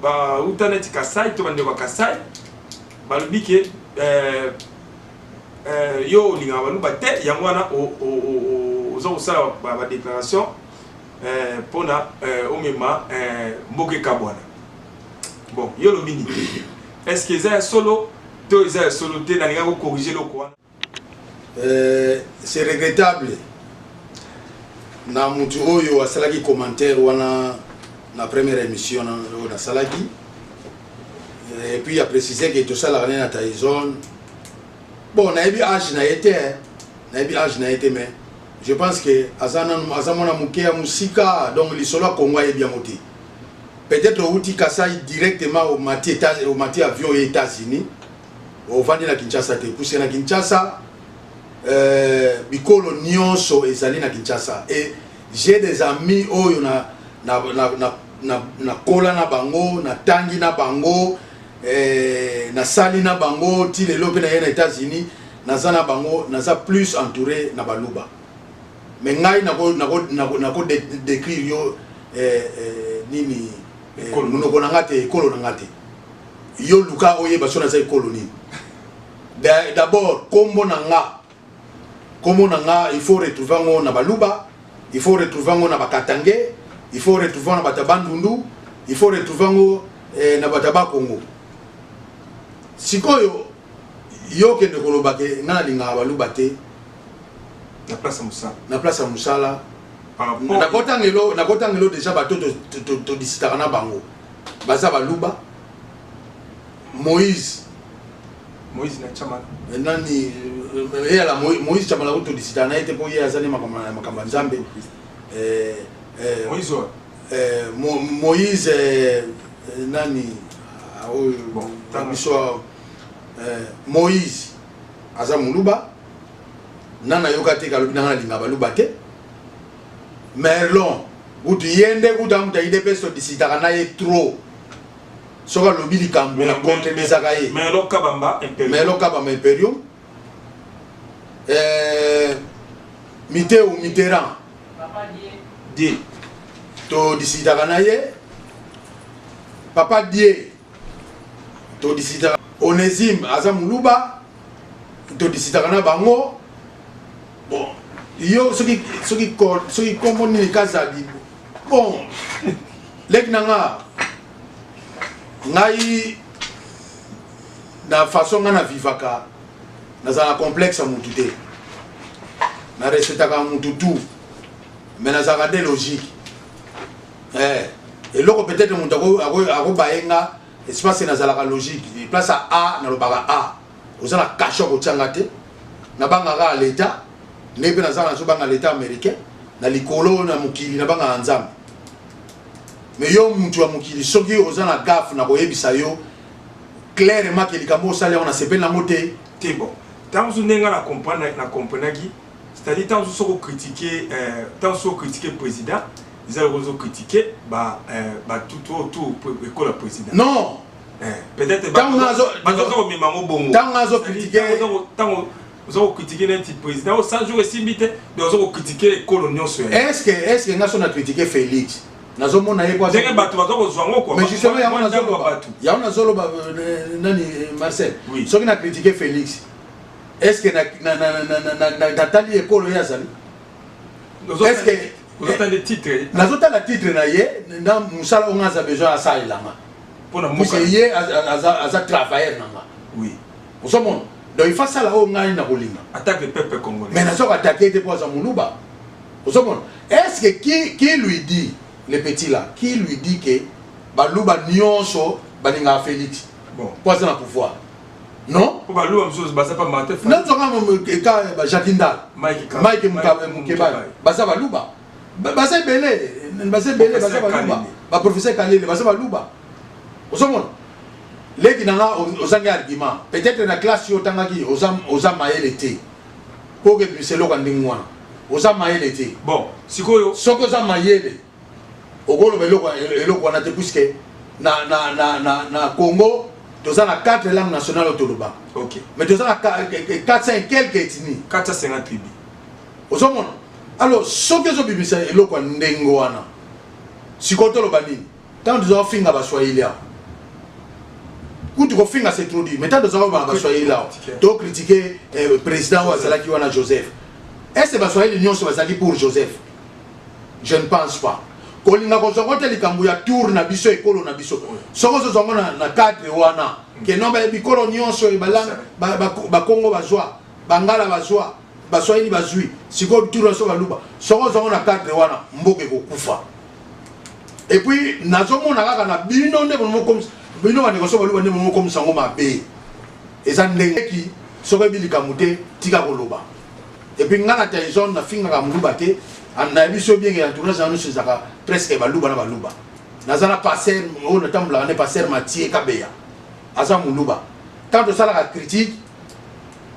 ba utaneti Kasai to bande ba Kasai balobi ke yo olinga baluba te yango wana ozo osala ba déclaration pona omema mboke kabwana. Bon, yo lo mini. Est-ce que c'est solo to est solo te na linga ko corriger le quoi? C'est regrettable. Na mutu oyo asalaki commentaire wana na première émission na salaki. Et puis il a précisé que tout ça la na Tyson. Bon, na ebi âge na été mais je pense que azamona mukeya musika donc lisolo Congo est bien monté. Peut-être au outil Kasai directement au mati avion aux États-Unis, au vandi na Kinshasa te poussé na Kinshasa bikolo nyonso ezali na Kinshasa et j'ai des amis oyo na kola na bango na tangi na bango na sali na bango ti lelo pe na ye na États-Unis naza na bango naza plus entouré na baluba mais ngai nako décrire yo nini munoko na ngate ekolo na ngate yo luka oye baso na za ekolo nini d'abord kombo na nga il faut retrouver ngo na baluba, il faut retrouver ngo na bakatangé, il faut retrouver na batabandundu, il faut retrouver ngo na bataba Congo. Sikoyo yo ke ndekoloba ke na linga baluba te na place musala. Na place musala. Na kotangelo déjà bato to disitaka na bango. Baza baluba. Moïse na Chamala. Nani Moïse Chamala to disitaka na ete ko ye azali makamba nzambe. Moïse Moïse nani bon Moïse aza muluba nana yokate kalobi nanga linga baluba te Merlon utu yende kuta muta idepeso disitaka na ye trop soka lobi likambo na contre desaka ye Merlon Kabamba Imperium Miteu Mitterrand Die to disitaka na ye Papa Die to disitaka Onésime aza muluba to disitaka na bango bon yo soki komoni ni kazali bon lek nanga ngai na façon nga na vivaka nazala complexe mutu te na respectaka mutu tout mais nazala de logique eloko peut-être mutu akobayenga espace nazalaka logique place à A na lobaka A ozala kasho kotianga te na bangaka l'état nebe nazala nazobanga l'état américain na likolo na mukili na banga nzambe mais yo mutu wa mukili soki oza na gaffe na koyebisa yo clairement ke likambo osali on a sepeli nango te bon tant que nenga na comprendre qui c'est-à-dire tant que critiquer président ils ont critiqué tout école président non peut-être vous avez critiqué un petit président, sans jour aussi vite, vous avez critiqué les coloniaux. Est-ce que nous avons critiqué Félix? Nous avons mais justement, il y a un zolo, Marcel. Ce qui a critiqué Félix, est-ce que Nathalie l'école est Est-ce que vous avez des titres? Nous avons des titres, nous avons besoin de ça. Pour nous, nous avons travaillé. Oui. Vous savez, donc il faut ça là où on a une attaque le peuple congolais. Mais nous avons attaqué des poids à Moulouba. Est-ce que qui lui dit, le petit là, qui lui dit que Balouba Nyonso Balinga Félix bon poids dans le pouvoir? Non? Pour Balouba Moussa, ça pas mentir. Non, tu as Jacindal, Mike Mukeba, Basa Balouba. Basa Belé, Basa Balouba, professeur Kalele, Basa Balouba. Vous savez? Les qui n'ont pas argument, peut-être dans la classe, ils ont l'été. Pour que c'est le cas de moi. Ils ont l'été. Bon, si vous avez au puisque na Congo, ils ont 4 langues nationales au Toloba. Ok. Mais ils ont 4-5 quelques ethnies. 450 tribus. Vous savez? Alors, ce que vous avez c'est le cas de moi. Si vous avez tant de gens qui ont fait quand tu as c'est trop dit. Maintenant, nous avons là. Tu as critiqué le président Ouazalaki Wana Joseph. Est-ce que l'Union Ouazalaki pour Joseph? Je ne pense pas. Quand on a dit que tour na biso ekolo na biso. Soko zo zongo na cadre wana. Que non ba bikolo nyonso ba Congo bazwa, Bangala bazwa, baswahili bazwi. Siko tour so baluba. Soko zongo na cadre wana mboke ko kufa. Et puis nazomona kaka na bino nde comme bino ba négocier baluba nde comme sango mabe. Eza ndenge ki soko bilika muté tika koloba. Et puis ngana taison na finga ka muluba te. Na biso bien ya tourner ça nous sezaka presque baluba na baluba. Nazana passer on attend ne passer Mathieu Kabeya. Aza muluba. Quand ça la critique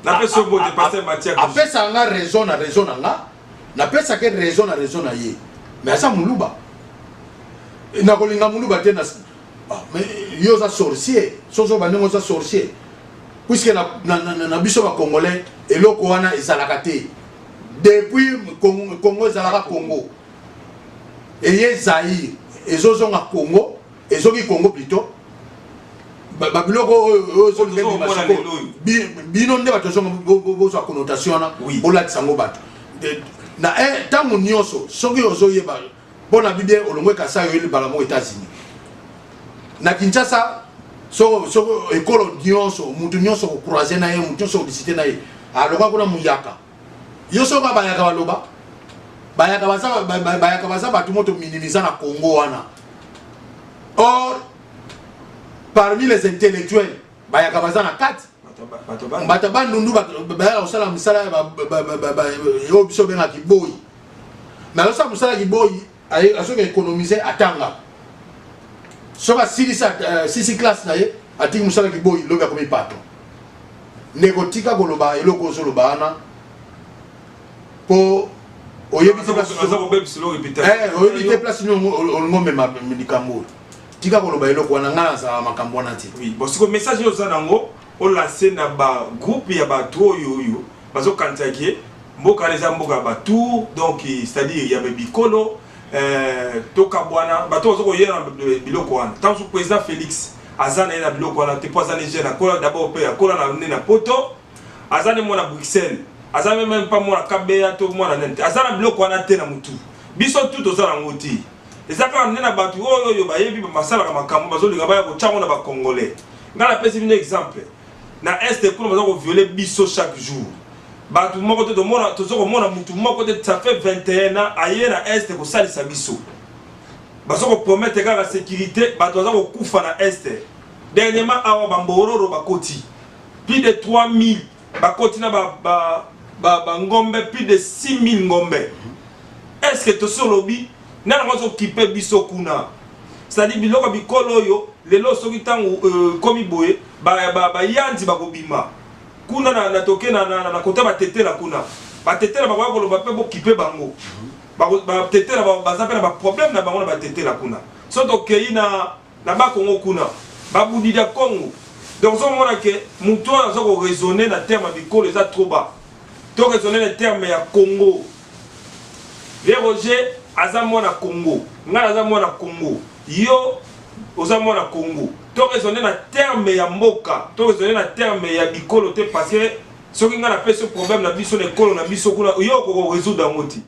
na peso bo de passer Mathieu. Après ça nga raison na nga. Na pesa que raison na ye. Mais aza muluba. Na kolinga muluba te na mais yo za sorcier. Soso bandengo za sorcier. Puisque na biso ba congolais eloko wana ezalaka te. Depuis Congo ezalaka Congo. Et ye Zaïre, ezozonga Congo, ezoki Congo plutôt. Babiloko ozonga masoko. Bino nde batozonga bozo connotation na bola tsango bato. Na tango nyonso, soki ozoyeba bona bibie olongwe kasa yo bala mo États-Unis. Na Kinshasa so ekolo nyonso, mutu nyonso ko croiser na ye, mutu nyonso ko visiter na ye. Aloka kuna muyaka. Yo soka bayaka baloba bayaka baza batu moto minimiser na Congo wana. Or parmi les intellectuels bayaka baza na kati bata bandundu bayaka osala musala yo biso benga kiboyi mais osala musala kiboyi azoka économiser atanga soka sisi classe na ye atiki musala kiboyi lobi akomi patron ndeko tika koloba eloko ozoloba ana po oyebi te place olingo mema likambo tika koloba eloko wana nga nazala makambo wana te. Oui, bon siko message oza nango olance na ba groupe ya bato oyo bazokantaki mboka eza mboka batour donc c'est-à-dire ya bikolo toka bwana bato bazokoyena biloko wana tant que président Félix azana na biloko wana te po azana jeune akola d'abord pe akola na poto azana mo na Bruxelles azana même pas mo na Kabeya to mo na nente azana biloko wana te na mutu biso tout ozana ngoti ezaka na bato oyo bayebi masala ka makambo bazolinga baya ko chango na ba congolais ngala pesi un exemple na est pour bazako violer biso chaque jour bato moko te mona tozoko mona mutu moko te ça fait 21 ans aye na est ko salisa biso bazoko promettre ka la sécurité bato bazako kufa na est dernièrement awa bambororo bakoti plus de 3000 bakoti na ba ngombe plus de 6000 ngombe. Est-ce que to solobi na ngozo kipe biso kuna c'est-à-dire biloko bikolo yo lelo soki tango komi boye ba yanzi bakobima kuna na toke na kota batetela kuna batetela bakwa koloba pe bo kipe bango batetela bazape na ba problème na bango na batetela kuna so tokei na bakongo kuna babudida Congo donc on voit que muto azo raisonner na terme bikolo eza trop bas to raisonner na terme ya Congo. Roger azamona Congo nga azamona Congo yo ozamona Congo to raisonner na terme ya mboka to raisonner na terme ya bikolo te parce que soki nga na pese problème na biso na ekolo na biso kuna yo ko résoudre ngoti